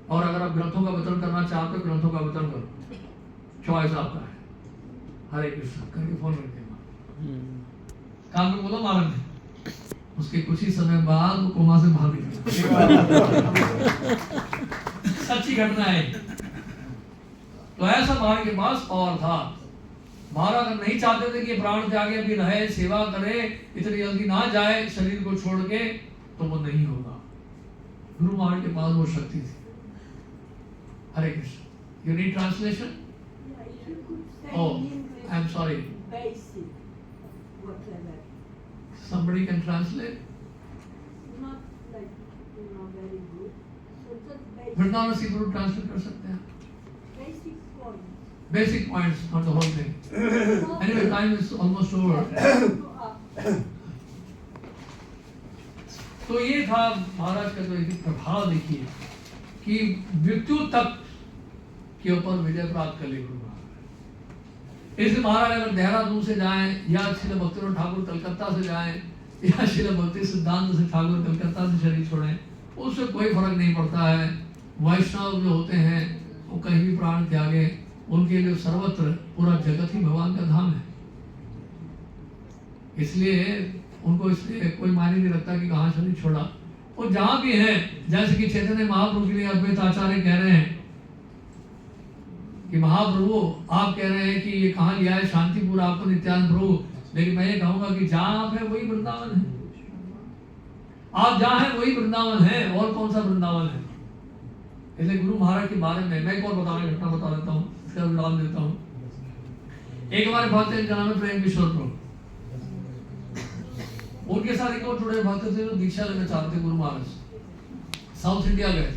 [SPEAKER 1] और अगर आप ग्रंथों का वितरण करना चाहते हो ग्रंथों का वितरण करो, चॉइस आपका है। हरे कृष्ण करके फोन रख दिया, कान पे बोला महाराज ने। उसके कुछ ही समय बाद वो कोमा से बाहर निकला। सच्ची घटना है। तो ऐसा महाराज के पास पावर था। महाराज अगर नहीं चाहते थे कि प्राण त्यागे अभी रहे, सेवा करे, इतनी जल्दी ना जाए शरीर को छोड़ के, तो वो नहीं होगा। गुरु महाराज के पास वो शक्ति थी। Hare Krishna. You need translation? Oh, I'm sorry.
[SPEAKER 2] Basic, whatever.
[SPEAKER 1] Somebody can translate?
[SPEAKER 2] Not like, very good. So just basic.
[SPEAKER 1] Vrindavan से गुरु ट्रांसलेट कर सकते हैं।
[SPEAKER 2] Basic points.
[SPEAKER 1] Basic points, not the whole thing. Anyway, time is almost over. तो ये था महाराज का जो एक प्रभाव देखिए कि मृत्यु तक के ऊपर विजय प्राप्त कर ली गुरु महाराज। इसलिए महाराज अगर देहरादून से जाएं या श्रील भक्तिविनोद ठाकुर कलकत्ता से जाएं या श्रील भक्ति सिद्धांत से ठाकुर कलकत्ता से शरीर छोड़ें, उससे कोई फर्क नहीं पड़ता है। वैष्णव जो होते हैं वो कहीं भी प्राण त्यागे, उनके लिए सर्वत्र पूरा जगत ही भगवान का धाम है। इसलिए उनको इसलिए कोई मायने नहीं रखता कि कहाँ शरीर छोड़ा। वो जहाँ भी है, जैसे कि चैतन्य महाप्रभु के लिए अद्वैत आचार्य कह रहे हैं कि महाप्रभु आप कह रहे हैं कि ये कहाँ लिया है शांतिपुर आपको नित्यानंद प्रभु, लेकिन मैं ये कहूंगा कि जहाँ आप है वही वृंदावन है। आप जहाँ है वही वृंदावन है, और कौन सा वृंदावन है। इसलिए गुरु महाराज के बारे में मैं एक और घटना बता देता हूँ, इसका विराम देता हूँ। एक हमारे भक्त इनका नाम है प्रेम किशोर प्रभु। उनके साथ एक और थोड़े भक्त थे जो दीक्षा लेना चाहते गुरु महाराज। साउथ इंडिया गए।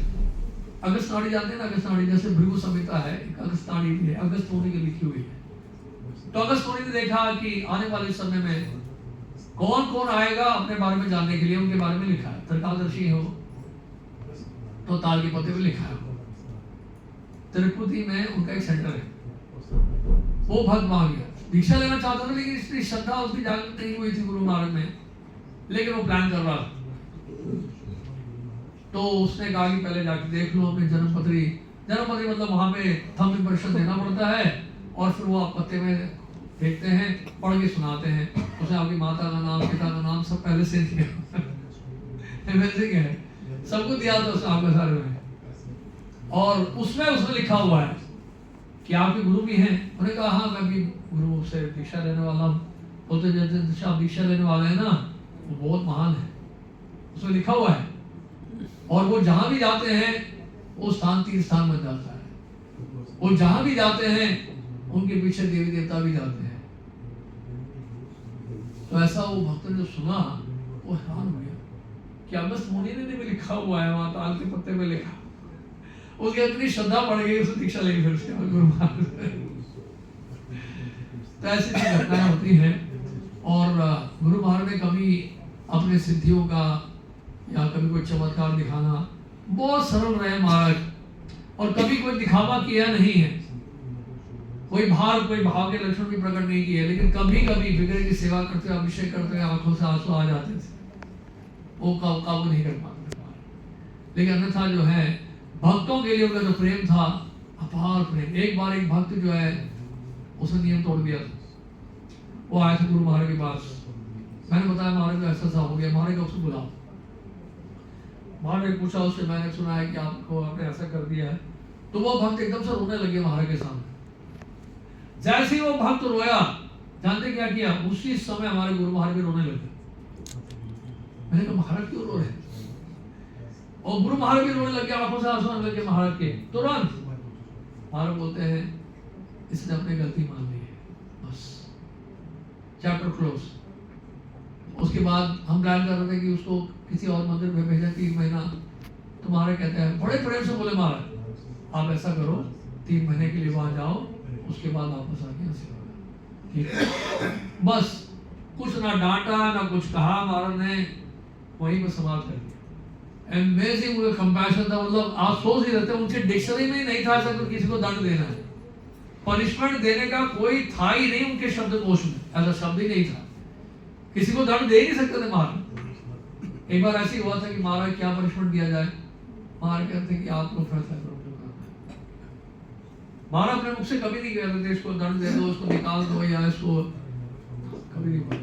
[SPEAKER 1] अगस्तानी जानते हैं ना, अगस्तानी जैसे भृगु संहिता है, एक अगस्तानी भी है, अगस्तोनी की लिखी हुई है। तो अगस्तोनी ने देखा कि आने वाले समय में कौन कौन आएगा अपने बारे में जानने के लिए, उनके बारे में लिखा है। त्रिकालदर्शी हो तो ताल के पत्ते पे लिखा है। तिरुपति में उनका एक सेंटर है। वो भक्त वहां गया, दीक्षा लेना चाहता था, लेकिन इतनी श्रद्धा उसकी जागृत नहीं हुई थी गुरु महाराज में, लेकिन वो प्लान कर रहा था। तो उसने कहा कि पहले जाके देख लो अपनी जन्मपत्री मतलब वहां पे थंब इंप्रेशन देना पड़ता है, और फिर वो आप पत्ते में देखते हैं, पढ़ के सुनाते हैं। उसने आपकी माता का नाम, पिता का नाम सब पहले से दिया है, सबको दिया था उसने आपके सारे में। और उसमें उसने लिखा हुआ है कि आपके गुरु भी हैं। उन्होंने कहा हाँ मैं भी गुरु से दीक्षा लेने वाला हूँ। बोलते जैसे आप दीक्षा लेने वाले हैं ना, वो बहुत महान है, उसमें लिखा हुआ है। और वो जहां भी जाते हैं वो स्थान तीर्थ स्थान बन जाता है। वो जहां भी जाते हैं उनके पीछे देवी देवता भी जाते हैं। तो ऐसा वो भक्त ने जो सुना वो हैरान हो गया कि अगस्त मुनि ने भी लिखा हुआ है वहां ताल के पत्ते में लिखा। उसकी इतनी श्रद्धा बढ़ गई, उसे दीक्षा लेगी फिर उसके बाद गुरु महाराज। तो ऐसी घटनाएं होती हैं। और गुरु महाराज ने कभी अपने सिद्धियों का या कभी कोई चमत्कार दिखाना, बहुत सरल रहे महाराज, और कभी कोई दिखावा किया नहीं है, कोई भाव के लक्षण भी प्रकट नहीं किए। लेकिन कभी कभी फिक्र की सेवा करते हुए, अभिषेक करते हुए आंखों से आंसू आ जाते थे, वो काबू नहीं कर पाते। लेकिन अन्यथा जो है भक्तों के लिए उनका जो प्रेम था, अपार प्रेम। एक बार एक भक्त जो है उसने नियम तोड़ दिया था। वो आया था गुरु महाराज के पास, मैंने बताया महाराज को ऐसा हो गया। महाराज को उसको बुलाओ। महाराज ने पूछा उससे, मैंने सुना है कि आपने ऐसा कर दिया है। तो वो भक्त एकदम से रोने लगे महाराज के सामने। जैसे ही वो भक्त रोया, जानते क्या किया? उसी समय हमारे गुरु महाराज भी रोने लगे। मैंने कहा महाराज क्यों रो रहे? और गुरु महाराज भी रोने लगे, आंखों से आंसू आने लगे महाराज के। तुरंत महाराज बोलते हैं इसने अपनी गलती मान ली है, बस चैप्टर क्लोज। उसके बाद हम प्लान कर रहे थे कि उसको किसी और मंदिर में भेजा 3 महीना। तो महाराज कहते हैं, बड़े प्रेम से बोले महाराज आप ऐसा करो 3 महीने के लिए वहां जाओ, उसके बाद वापस आके यहाँ से ठीक है। बस कुछ ना डांटा ना कुछ कहा, महाराज ने वहीं पर समाप्त कर दिया। अमेजिंग मुझे कंपैशन था। मतलब आप सोच ही रहते, उनके डिक्शनरी में ही नहीं था ऐसा किसी को दंड देना है, पनिशमेंट देने का कोई था ही नहीं उनके शब्दकोश में, ऐसा शब्द ही नहीं था। किसी को दंड दे नहीं सकते थे महाराज। एक बार ऐसी हुआ था कि महाराज क्या पनिशमेंट दिया जाए। महाराज कहते कि आप लोग फैसला करो जो करना है। महाराज अपने मुख से कभी नहीं कहते थे इसको दंड दे दो, इसको निकाल दो, या इसको कभी नहीं बोला।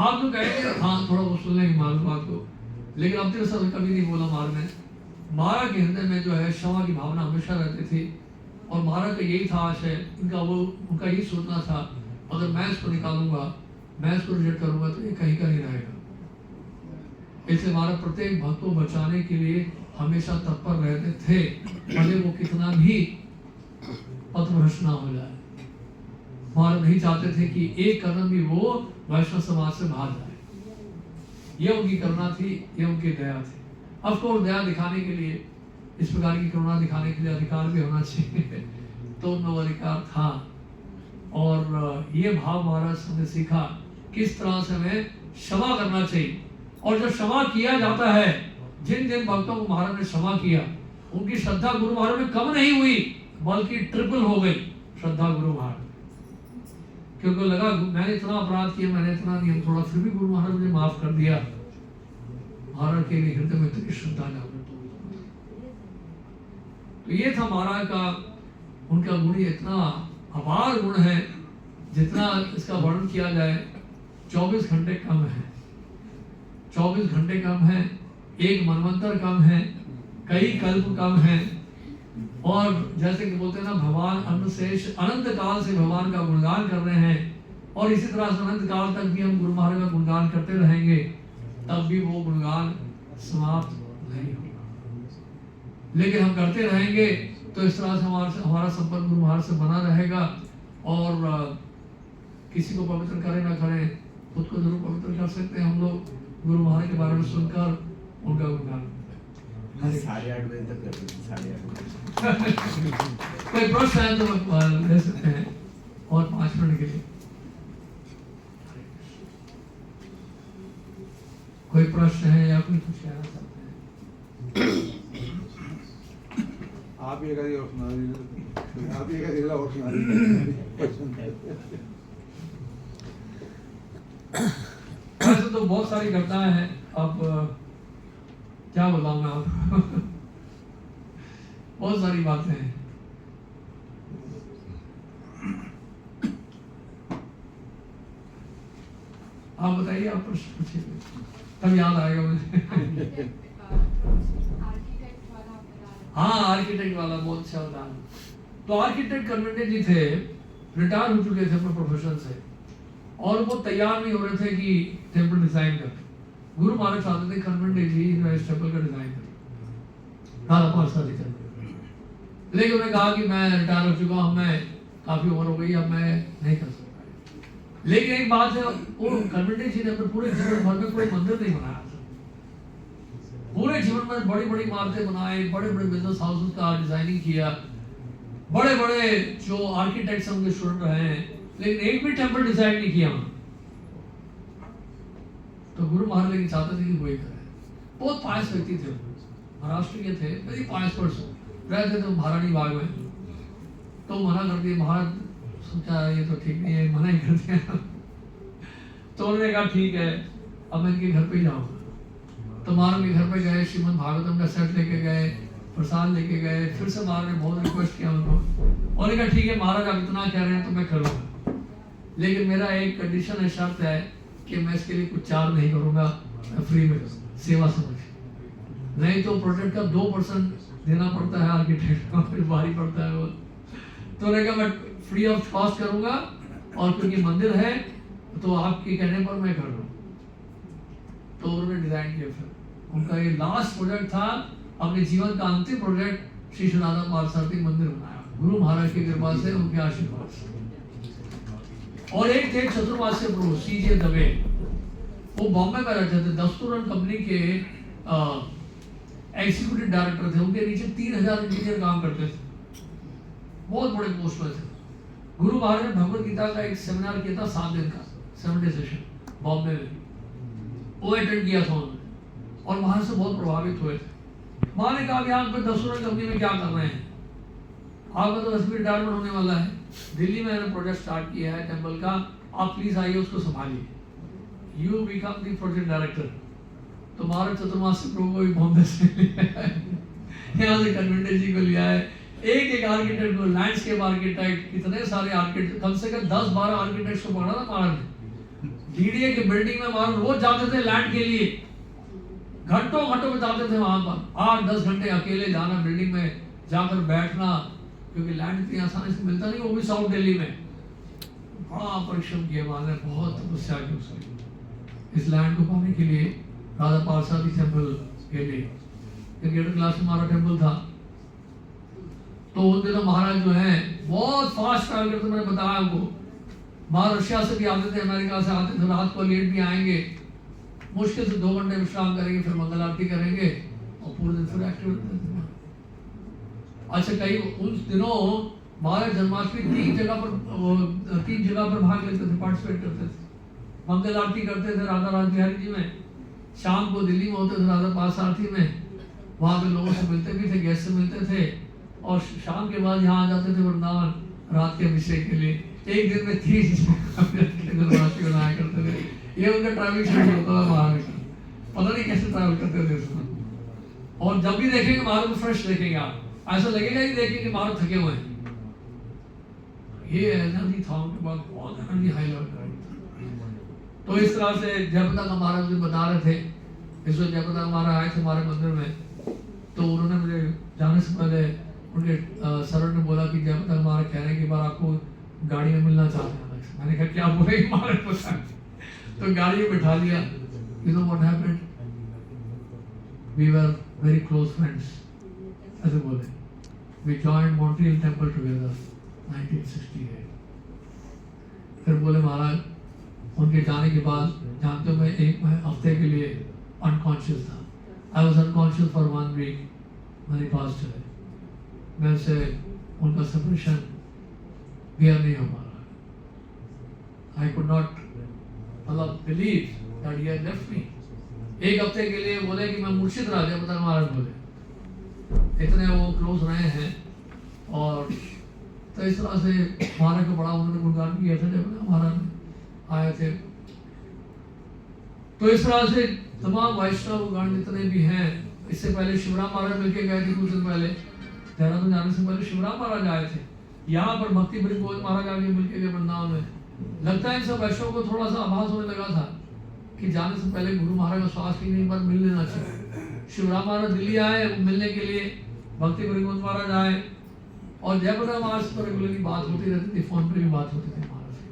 [SPEAKER 1] आप तो कहेंगे हाँ थोड़ा बहुत सुन लेंगे महाराज बात को, लेकिन अब तक कभी नहीं बोला महाराज ने। महाराज के हृदय में जो है क्षमा की भावना हमेशा रहती थी। और महाराज का यही था आशय, उनका यही सोचना था, अगर मैं इसको निकालूंगा, मैं इसको रिजेक्ट करूंगा तो ये कहीं का नहीं रहेगा। इसलिए महाराज प्रत्येक भक्त को बचाने के लिए हमेशा तत्पर रहते थे, भले वो कितना भी पथभ्रष्ट ना हो जाए। महाराज नहीं चाहते थे कि एक कदम भी वो वैष्णव समाज से बाहर जाए। ये उनकी करुणा थी, ये उनकी दया थी। अफकोर्स दया दिखाने के लिए, इस प्रकार की करुणा दिखाने के लिए अधिकार भी होना चाहिए तो उनमें वो अधिकार था। और ये भाव महाराज हमने सीखा, किस तरह से हमें क्षमा करना चाहिए। और जब क्षमा किया जाता है, जिन जिन भक्तों को महाराज ने क्षमा किया, उनकी श्रद्धा गुरु महाराज में कम नहीं हुई, बल्कि ट्रिपल हो गई श्रद्धा गुरु महाराज। क्योंकि लगा मैंने इतना अपराध किया, मैंने इतना नियम तोड़ा, फिर भी गुरु महाराज ने माफ कर दिया। महाराज के लिए हृदय में इतनी श्रद्धा जागृत। तो ये था महाराज का, उनका गुण इतना अपार गुण है, जितना इसका वर्णन किया जाए 24 घंटे कम है। 24 घंटे कम है, एक मनवंतर कम है, कई कल्प कम है। और जैसे कि बोलते हैं ना, भगवान अन्नशेष अनंत काल से भगवान का गुणगान कर रहे हैं, और इसी तरह से अनंत काल तक भी हम गुरु महाराज का गुणगान करते रहेंगे, तब भी वो गुणगान समाप्त नहीं होगा। लेकिन हम करते रहेंगे तो इस तरह से हमारा संपर्क गुरु महाराज से बना रहेगा। और किसी को पवित्र करें ना करें, खुद को जरूर पवित्र कर सकते हैं हम लोग, गुरु महाराज के बारे में सुनकर उनका गुणगान।
[SPEAKER 3] 8:30 बजे तक कर देते, 8:30
[SPEAKER 1] कोई प्रश्न है तो ले सकते हैं, और 5 मिनट के लिए कोई प्रश्न है या कोई कुछ कहना चाहते हैं?
[SPEAKER 4] आप ये करिए और सुना दीजिए, आप ये करिए और सुना दीजिए।
[SPEAKER 1] वैसे तो बहुत सारी घटनाएं हैं, अब क्या बताऊं मैं आपको बहुत सारी बातें हैं। आप बताइए, आप प्रश्न पूछिए, तब याद आएगा मुझे। हाँ, आर्किटेक्ट वाला बहुत अच्छा उदाहरण। तो आर्किटेक्ट कर्मंडे जी थे, रिटायर हो चुके थे अपने प्रोफेशन से, और वो तैयार नहीं हो रहे थे कि टेम्पल डिजाइन कर। गुरु महाराज चाहते थे कर्मंडे जी इस टेम्पल का डिजाइन कर, लेकिन उन्होंने कहा कि मैं रिटायर हो चुका हूँ, मैं काफी उम्र हो गई, अब मैं नहीं कर सकता। लेकिन एक बात है, वो कर्मंडे जी ने अपने पूरे जीवन भर में कोई मंदिर नहीं बनाया। पूरे जीवन में बड़ी बड़ी इमारतें बनाए, बड़े बड़े बिजनेस हाउसेस का डिजाइनिंग किया, बड़े बड़े जो आर्किटेक्ट्स उनके स्टूडेंट रहे हैं, लेकिन एक भी टेम्पल डिजाइन नहीं किया। तो गुरु महाराज लेकिन चाहते थे कि वही करे। बहुत पायस व्यक्ति थे, महाराष्ट्र के थे, वेरी पायस पर्सन, रहते थे महारानी बाग में। तो मना कर दिया, महाराज सोचा ये तो ठीक नहीं है, मना ही कर दिया। तो उन्होंने कहा ठीक है, अब मैं इनके घर पे ही जाऊंगा। तो महाराज के घर पे गए, श्रीमद् भागवतम का सेट लेके गए, प्रसाद लेके गए। फिर से महाराज ने बहुत रिक्वेस्ट किया उनको, और कहा ठीक है महाराज आप इतना कह रहे हैं तो मैं करूँगा, लेकिन मेरा एक कंडीशन है, शर्त है कि मैं इसके लिए कुछ चार्ज नहीं करूँगा, मैं फ्री में करूँगा, सेवा समझ। नहीं तो प्रोजेक्ट का 2% देना पड़ता है आर्किटेक्ट को, फिर भारी पड़ता है वो। तो उन्होंने कहा मैं फ्री ऑफ कॉस्ट करूँगा, और क्योंकि मंदिर है तो आपके कहने पर मैं कर रहा हूँ। तो उन्होंने डिजाइन किया। फिर उनका ये लास्ट प्रोजेक्ट था, अपने जीवन का अंतिम प्रोजेक्ट, श्री राधा पार्वती मंदिर बनाया गुरु महाराज की कृपा से, उनके आशीर्वाद से। और एक थे चतुर्मास्य प्रभु सीजे दवे, वो बॉम्बे में रहते थे, दस्तूरन कंपनी के एग्जीक्यूटिव डायरेक्टर थे। उनके नीचे 3000 इंजीनियर काम करते थे, बहुत बड़े पोस्ट पर थे। गुरु महाराज ने भगवद गीता का एक सेमिनार किया था 7 दिन का, 7 डे सेशन बॉम्बे में, वो अटेंड किया था उन्होंने, और वहां से बहुत प्रभावित हुए थे। माँ ने कहा कि आप दस्तूरन कंपनी में क्या कर रहे हैं, आपका तो 10 रिटायरमेंट होने वाला है, दिल्ली में मैंने प्रोजेक्ट स्टार्ट किया है टेम्पल का, आप प्लीज आइए उसको संभालिए, you become the project director. तो महाराज चतुर्मास्य प्रभु को भी बॉम्बे से यहाँ से कन्वेंटर जी को लिया है, एक एक आर्किटेक्ट को, लैंडस्केप आर्किटेक्ट, कितने सारे आर्किटेक्ट, कम से कम 10-12 आर्किटेक्ट्स को पढ़ा था महाराज ने। डीडीए की बिल्डिंग में महाराज रोज जाते थे लैंड के लिए, घंटों घंटों बिताते थे वहां पर, 8-10 घंटे अकेले जाना, बिल्डिंग में जाकर बैठना, क्योंकि लैंड इतनी आसानी से मिलता नहीं, वो भी साउथ दिल्ली में। बड़ा परिश्रम किया महाराज ने, बहुत तपस्या की उसकी इस लैंड को पाने के लिए। राजा पारसादी टेम्पल के लिए क्रिकेटर क्लास में हमारा टेम्पल था। तो उन दिनों महाराज जो है बहुत फास्ट ट्रैवल करते, मैंने बताया आपको। बाहर रशिया से भी आते थे, अमेरिका से आते थे, रात को लेट भी आएंगे, मुश्किल से 2 घंटे विश्राम करेंगे, फिर मंगल आरती करेंगे और पूरे दिन फिर एक्टिव रहते थे। अच्छा, कई उन दिनों महाराज जन्माष्टमी 3 जगह पर भाग लेते थे, पार्टिसिपेट करते थे। मंगल आरती करते थे राधा राज बिहारी जी में, शाम को दिल्ली में होते थे राधा पास आरती में, वहाँ पे लोगों से मिलते भी थे, गेस्ट से मिलते थे, और शाम के बाद यहाँ आ जाते थे वृंदावन रात के अभिषेक के लिए। एक दिन में 3 जन्माष्टमी बनाया करते थे। ये उनका ट्रैवलिंग शेड्यूल होता था महाराज का, पता नहीं कैसे ट्रैवल करते थे इसमें। और जब भी देखेंगे महाराज को फ्रेश देखेंगे आप, ऐसा लगेगा ही देखेंगे महाराज थके हुए हैं। ये एनर्जी था उनके पास, बहुत एनर्जी हाई लेवल का। तो इस तरह से जयप्रदा का महाराज भी बता रहे थे। इस वक्त जयप्रदा महाराज आए थे हमारे मंदिर में, तो उन्होंने मुझे जाने से पहले उनके सर ने बोला कि जयप्रदा महाराज कह रहे हैं कि बार आपको गाड़ी में मिलना चाहते हैं। मैंने कहा क्या बोले महाराज पता। तो गाड़ी में बिठा लिया। You know what happened, we were very close friends, ऐसे बोले। We joined Montreal temple together 1968। फिर बोले महाराज उनके जाने के बाद, जानते हो मैं 1 हफ्ते के लिए अनकॉन्शियस था। I was unconscious for 1 week when he passed away। मैं से उनका सेपरेशन बियर नहीं हो पा रहा। आई कुड नॉट मतलब believe that he had left me. 1 हफ्ते के लिए बोले कि मैं मूर्छित रहा, जयप्रदा महाराज बोले, इतने वो क्लोज रहे हैं। और तो इस तरह से महाराज को बड़ा उन्होंने गुणगान किया था जब महाराज आए थे। तो इस तरह से तमाम वैष्णव गण जितने भी हैं, इससे पहले शिवराम महाराज मिलके गए थे कुछ दिन पहले, देहरादून जाने से पहले शिवराम महाराज आए थे। यहाँ पर भक्ति बृंदावन महाराज आगे मिलके गए वृंदावन में। लगता है इन सब वैष्णव को थोड़ा सा आभास होने लगा था कि जाने से पहले गुरु महाराज का स्वास्थ्य नहीं, पर मिल लेना चाहिए। शिवराम महाराज दिल्ली आए मिलने के लिए, भक्ति बृंदावन महाराज आए, और जयप्रदा महाराज पर रेगुलरली बात होती रहती थी, फोन पर भी बात होती थी महाराज से।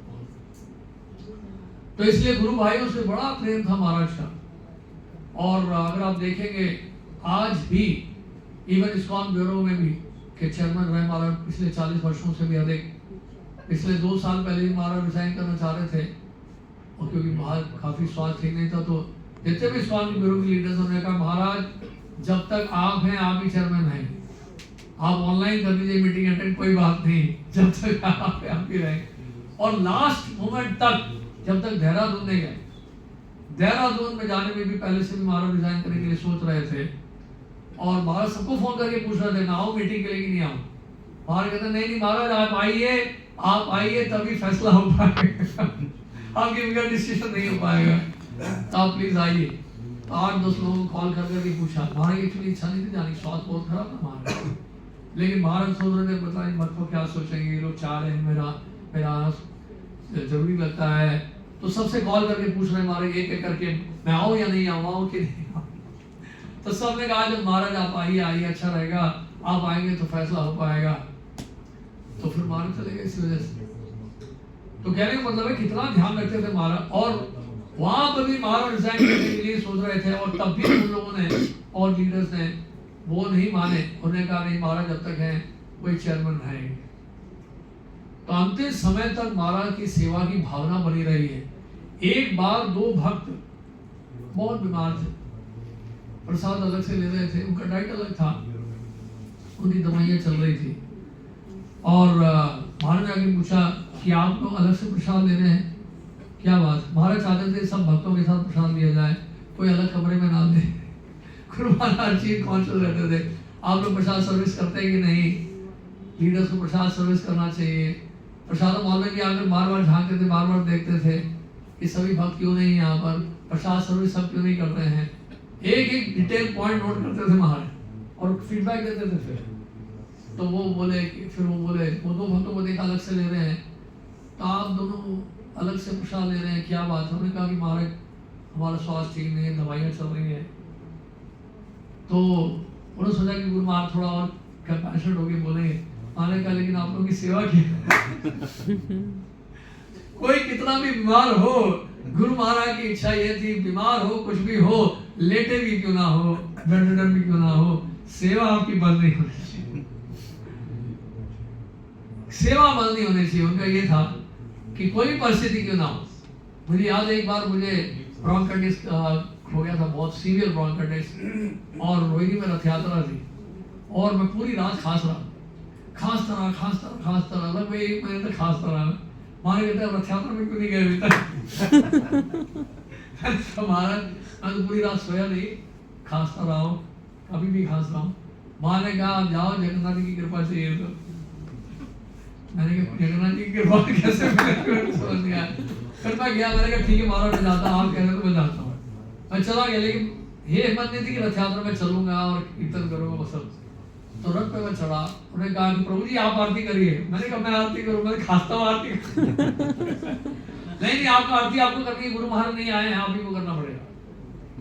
[SPEAKER 1] तो इसलिए गुरु भाइयों से बड़ा प्रेम था महाराज का। और अगर आप देखेंगे आज भी इवन इस्कॉन ब्यूरो में भी के चेयरमैन रहे महाराज पिछले 40 वर्षों से भी अधिक। पिछले 2 साल पहले ही महाराज रिजाइन करना चाह रहे थे, और क्योंकि बाहर काफी स्वास्थ्य ठीक नहीं था, तो जितने भी इस्कॉन ब्यूरो के लीडर्स उन्होंने कहा महाराज जब तक आप हैं आप ही चेयरमैन हैं, आप ऑनलाइन कर दीजिए मीटिंग अटेंड, कोई बात नहीं, जब तक आप ही रहेंगे। और लास्ट मोमेंट तक जब तक देहरादून नहीं गए, देहरादून में जाने में भी पहले से भी महाराज रिजाइन करने के लिए सोच रहे थे, और महाराज सबको फोन करके पूछ रहे थे ना आओ मीटिंग के लिए कि नहीं आओ। महाराज कहते नहीं महाराज आप आइए तभी फैसला हो पाएगा, आपके बगैर डिसीजन नहीं हो पाएगा, तो आप प्लीज आइए। तो 8-10 लोगों को कॉल करके पूछा। महाराज एक्चुअली इच्छा नहीं थी जाने, स्वास्थ्य बहुत खराब था महाराज, लेकिन महाराज सोच रहे थे पता नहीं मत को क्या सोचेंगे, ये लोग चाह रहे हैं मेरा आना जरूरी लगता है। तो सबसे कॉल करके पूछ रहे हैं महाराज एक करके, मैं आऊँ या नहीं आऊँ कि नहीं आऊँ। तो सबने कहा जब महाराज आप आइए अच्छा रहेगा, आप आएंगे तो फैसला हो पाएगा। तो फिर महाराज चले गए इस वजह से। तो कहने का मतलब है कितना ध्यान रखते थे महाराज, और वहां पर भी महाराज रिजाइन करने के लिए सोच रहे थे, और तब भी उन लोगों ने और लीडर्स ने वो नहीं माने, उन्होंने कहा नहीं महाराज जब तक हैं वही चेयरमैन रहेंगे। तो अंतिम समय तक महाराज की सेवा की भावना बनी रही है। एक बार 2 भक्त बहुत बीमार थे, प्रसाद अलग से ले रहे थे, उनका डाइट अलग था, उनकी दवाइयाँ चल रही थी, और महाराज आगे पूछा कि आप लोग अलग से प्रसाद ले रहे हैं, क्या बात। महाराज चाहते थे सब भक्तों के साथ प्रसाद लिया जाए, कोई अलग कमरे में ना ले। गुरु महाराज चीज कॉन्शियस रहते थे, आप लोग प्रसाद सर्विस करते हैं कि नहीं, लीडर्स को प्रसाद सर्विस करना चाहिए। प्रसाद मॉल में भी आकर बार बार झांकते थे, बार बार देखते थे कि सभी भक्त क्यों नहीं यहाँ पर प्रसाद सर्विस सब क्यों नहीं कर रहे हैं। एक डिटेल पॉइंट नोट करते थे महाराज और फीडबैक देते थे। फिर तो वो बोले वो 2 भक्तों को देखा अलग से ले रहे हैं, तो आप दोनों अलग से प्रसाद ले रहे हैं, क्या बात है। उन्होंने कहा कि महाराज हमारा स्वास्थ्य ठीक नहीं है, दवाइयाँ चल रही हैं। तो उन्होंने सोचा कि गुरु महाराज थोड़ा और कंपैशनेट होके बोलेंगे, मैंने कहा लेकिन आप लोगों की सेवा की कोई कितना भी बीमार हो, गुरु महाराज की इच्छा ये थी बीमार हो कुछ भी हो, लेटे भी क्यों ना हो, बेडरिडन भी क्यों ना हो, सेवा आपकी बंद नहीं होनी चाहिए, सेवा बंद नहीं होनी चाहिए। उनका ये था कि कोई भी परिस्थिति क्यों ना हो। मुझे याद है एक बार मुझे ब्रोंकाइटिस हो गया था, बहुत सीवियर ब्रोंकाइटिस, और रोहिणी में रथ यात्रा थी और मैं पूरी रात खांसता रहा लगभग 1 महीने तक खांसता रहा। मारे कहते हैं रथ यात्रा में क्यों नहीं गए अभी तक हमारा मैं तो पूरी रात सोया नहीं, खांसता रहा हूँ, अभी भी खांस रहा हूँ। माँ ने कहा आप जाओ, जगन्नाथ जी की कृपा चाहिए। तो मैंने कहा जगन्नाथ जी की कृपा कैसे समझ नहीं आया। फिर मैं गया, मैंने कहा ठीक है महाराज मैं जाता, आप कह रहे तो मैं जाता हूँ। मैं चला गया, लेकिन ये हिम्मत नहीं थी कि रथ यात्रा में चलूंगा और कीर्तन करूंगा वो सब। तो रथ पे मैं चढ़ा, उन्होंने कहा कि प्रभु जी आप आरती करिए। मैंने कहा मैं आरती करूँ, मैं खास्ता हूँ आरती नहीं आपका आरती आपको करनी है, गुरु महाराज नहीं आए हैं, आप ही को करना पड़ेगा।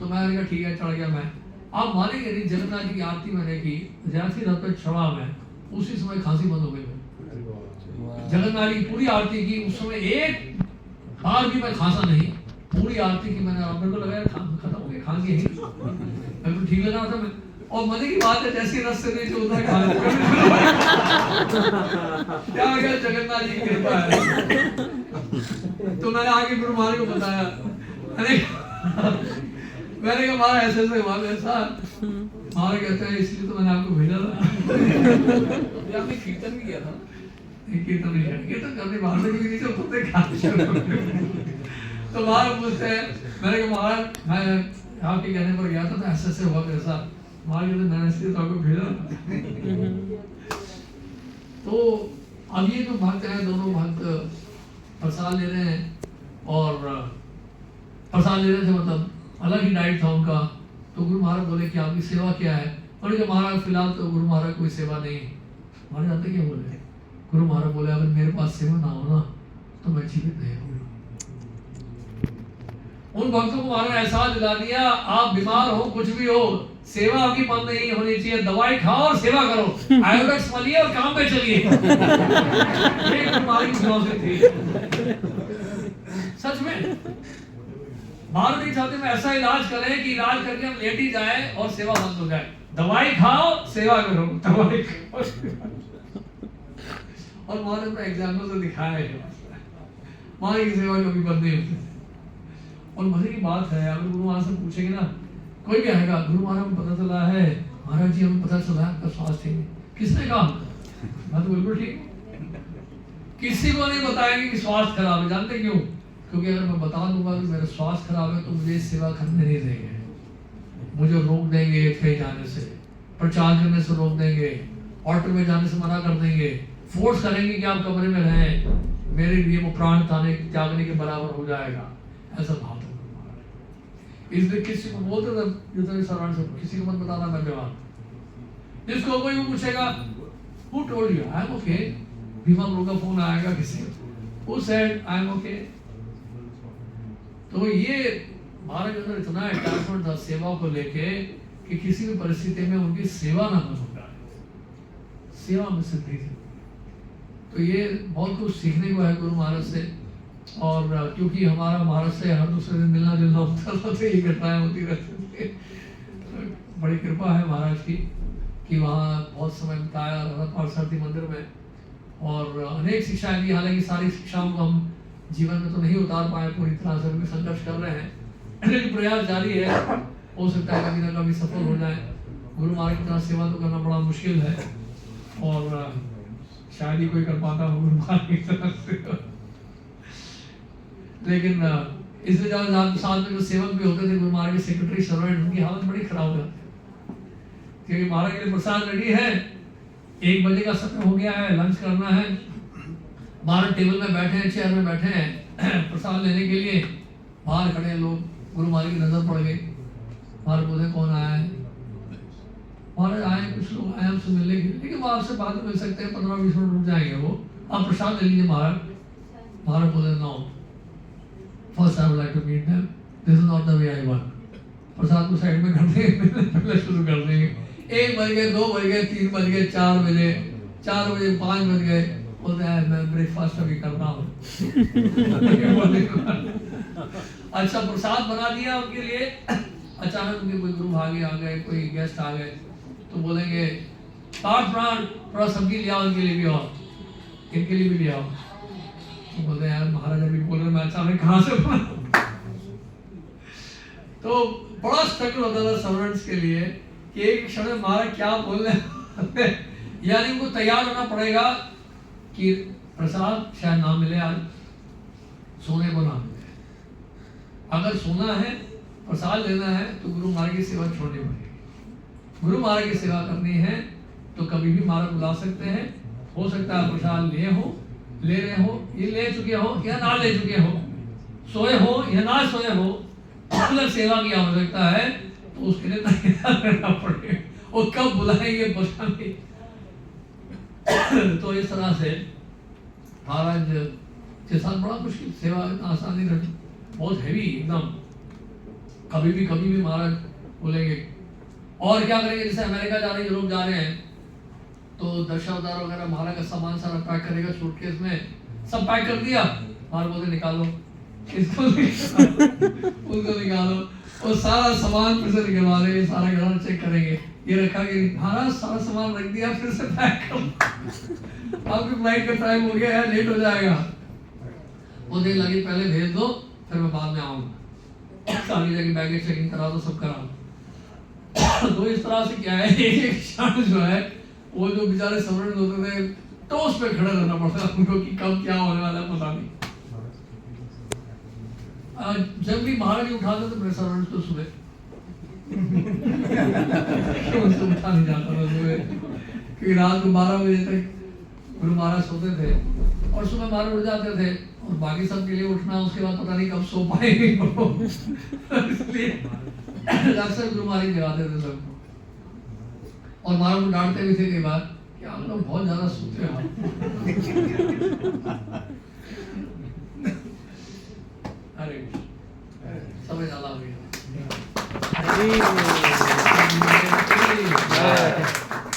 [SPEAKER 1] तो मैंने कहा ठीक है, चढ़ गया मैं। आप मानेंगे नहीं, जगन्नाथ जी की आरती मैंने की, जैसे रथ पे चढ़ा मैं उसी समय खांसी बंद हो गई। जगन्नाथ जी की पूरी आरती की, उस समय एक बार भी मैं खांसा नहीं, पूरी आरती की मैंने। मेरे को लगा खत्म हो गया खांसी ही, मेरे को ठीक लगा था। मैं और मजे की बात है जैसी रस से नहीं जो उतना क्या हो गया, जगन्नाथ जी की कृपा है। तो मैंने आगे गुरु महाराज को बताया, मैंने कहा महाराज ऐसे ऐसे हुआ ऐसा। महाराज कहते हैं इसलिए तो मैंने आपको भेजा था। आपने कीर्तन भी किया था, कीर्तन नहीं किया, कीर्तन करने बाहर भी नहीं चलते। तो महाराज पूछते हैं, मैंने कहा महाराज मैं आपके कहने पर गया था, तो ऐसे ऐसे हुआ मेरे साथ। महाराज कहते मैंने इसलिए तो आपको भेजा। तो अब ये जो भक्त हैं, दोनों भक्त प्रसाद ले रहे हैं, और प्रसाद ले रहे थे, मतलब अलग ही डाइट था उनका। तो गुरु महाराज बोले कि आपकी सेवा क्या है? उन्होंने कहा महाराज फिलहाल तो गुरु महाराज कोई सेवा नहीं। महाराज जानते क्या बोले? गुरु महाराज बोले अगर मेरे पास सेवा ना हो ना तो मैं जीवित नहीं हूँ। उन भक्तों को महाराज एहसास दिला दिया, आप बीमार हो कुछ भी हो, सेवा आपकी बंद नहीं होनी चाहिए। दवाई खाओ और सेवा करो, आयोडेक्स मलिए और काम पे चलिए। ये हमारी फिलॉसफी थी सच में। बाहर नहीं चाहते मैं ऐसा इलाज करें कि इलाज करके हम लेट ही जाए और सेवा बंद हो जाए। दवाई खाओ सेवा करो, दवाई खाओ। और महाराज अपना एग्जाम्पल से दिखाया है, महाराज की सेवा कभी बंद नहीं होती। और मजे की बात है, अगर गुरु महाराज से पूछेंगे ना, कोई भी आएगा, गुरु महाराज को पता चला है, महाराज जी हमें पता चला है आपका स्वास्थ्य ठीक है। किसने कहा? मैं तो बिल्कुल ठीक। किसी को नहीं बताएंगे कि स्वास्थ्य खराब है। जानते क्यों? क्योंकि अगर मैं बता दूंगा कि मेरा स्वास्थ्य खराब है तो मुझे सेवा करने नहीं देंगे, मुझे रोक देंगे कहीं जाने से, प्रचार करने से रोक देंगे, ऑटो में जाने से मना कर देंगे, फोर्स करेंगे कि आप कमरे में रहें, मेरे लिए वो प्राण त्यागने के बराबर हो जाएगा। ऐसा भाव था इसलिए किसी को बोलते थे जितने सर्वांश किसी को मत बताना मैं बीमार। जिसको कोई भी पूछेगा who told you I am okay, बीमा लोग का फोन आएगा किसी को, who said I am okay। तो ये महाराज के अंदर इतना अटैचमेंट था सेवा को लेके कि किसी भी परिस्थिति में उनकी सेवा ना बंद हो जाए, सेवा में सिद्धि थी। तो ये बहुत कुछ सीखने को है गुरु महाराज से। और क्योंकि हमारा महाराज से हर दूसरे दिन मिलना जुलना होता था, तो ये घटनाएं होती रहती थी। बड़ी कृपा है महाराज की कि वहाँ बहुत समय बिताया रघुनाथ पारसारथी मंदिर में, और अनेक शिक्षाएं दी। हालांकि सारी शिक्षाओं को हम जीवन में तो नहीं उतार पाए पूरी तरह से, भी संघर्ष कर रहे हैं, लेकिन प्रयास जारी है। हो सकता है कभी ना कभी सफल हो जाए। गुरु महाराज की तरह सेवा तो करना बड़ा मुश्किल है, और शायद ही कोई कर पाता हो गुरु महाराज की तरह से। लेकिन इसलिए जब साथ में जो सेवक भी होते थे गुरु महाराज के सेक्रेटरी सर्वेंट, उनकी हालत बड़ी खराब हो जाती, क्योंकि महाराज के लिए प्रसाद रेडी है, 1 बजे का समय हो गया है, लंच करना है, महाराज टेबल में बैठे हैं, चेयर में बैठे हैं प्रसाद लेने के लिए। बाहर खड़े लोग, गुरु महाराज की नजर पड़ गई। महाराज बोले कौन आया है? महाराज आए कुछ लोग आए हमसे मिलने के लिए, लेकिन वो आपसे बाद में मिल सकते हैं, 15-20 मिनट रुक जाएंगे, वो आप प्रसाद ले लीजिए महाराज। महाराज बोले no, first I would like to meet them, this is not the way I work. प्रसाद को साइड में कर देंगे, पहले शुरू कर देंगे। 1 बज गए, 2 बज गए, 3 बज गए, 4 बजे, 4 बजे 5 बज गए, बोलते हैं मैं ब्रेकफास्ट अभी कर रहा हूँ। अच्छा प्रसाद बना दिया उनके लिए, अचानक उनके कोई गुरु भागे आ गए, कोई गेस्ट आ गए, तो बोलेंगे पाठ प्राण थोड़ा सब्जी ले आओ, इनके लिए भी आओ, इनके लिए भी ले आओ। तो बोलते हैं यार महाराज अभी बोल रहे मैं अचानक कहाँ से बना। तो बड़ा स्ट्रगल होता था सर्वेंट्स के लिए कि एक क्षण में महाराज क्या बोल रहे हैं। यानी उनको तैयार होना पड़ेगा कि प्रसाद शायद ना मिले, आज सोने को ना मिले। अगर सोना है, प्रसाद लेना है, तो गुरु महाराज की सेवा छोड़नी पड़ेगी। गुरु महाराज की सेवा करनी है तो कभी भी महाराज बुला सकते हैं। हो सकता है प्रसाद ले रहे हो, ये ले चुके हो या ना ले चुके हो, सोए हो या ना सोए हो, अगर सेवा की आवश्यकता है तो उसके लिए तैयार रहना पड़ेगा। और कब बुलाएंगे पता नहीं। तो इस तरह से महाराज के साथ बड़ा मुश्किल, सेवा आसान नहीं रहती, बहुत हैवी एकदम। कभी भी महाराज बोलेंगे। और क्या करेंगे, जैसे अमेरिका जा रहे हैं, यूरोप जा रहे हैं, तो दशावतार वगैरह महाराज का सामान सारा पैक करेगा सूटकेस में, सब पैक कर दिया, महाराज बोलते निकालो, इसको उसको निकालो, और सारा सामान फिर से निकलवा देंगे, सारा घर चेक करेंगे, ये रखा कि महाराज सारा सामान रख दिया, फिर से पैक करो, आपकी फ्लाइट का टाइम हो गया है, लेट हो जाएगा। वो देर लगी, पहले भेज दो, फिर मैं बाद में आऊंगा, सारी जगह बैगेज चेकिंग करा दो, सब करा। तो इस तरह से क्या है, एक क्षण जो है वो जो बेचारे सर्वेंट होते थे, टोस पे खड़े रहना पड़ता उनको कि कब क्या होने वाला है पता नहीं। जब भी महाराज उठाते थे मेरे सर्वेंट तो सुबह उनसे उठा नहीं जाता था सुबह, क्योंकि रात को 12 बजे तक गुरु महाराज सोते थे और सुबह महाराज उठ जाते थे, और बाकी सब के लिए उठना, उसके बाद पता नहीं कब सो पाएंगे। इसलिए अक्सर गुरु महाराज जगाते थे सबको, और महाराज को डांटते भी थे कई बार कि आप लोग बहुत ज्यादा सोते हो। अरे समय ज्यादा हो गया।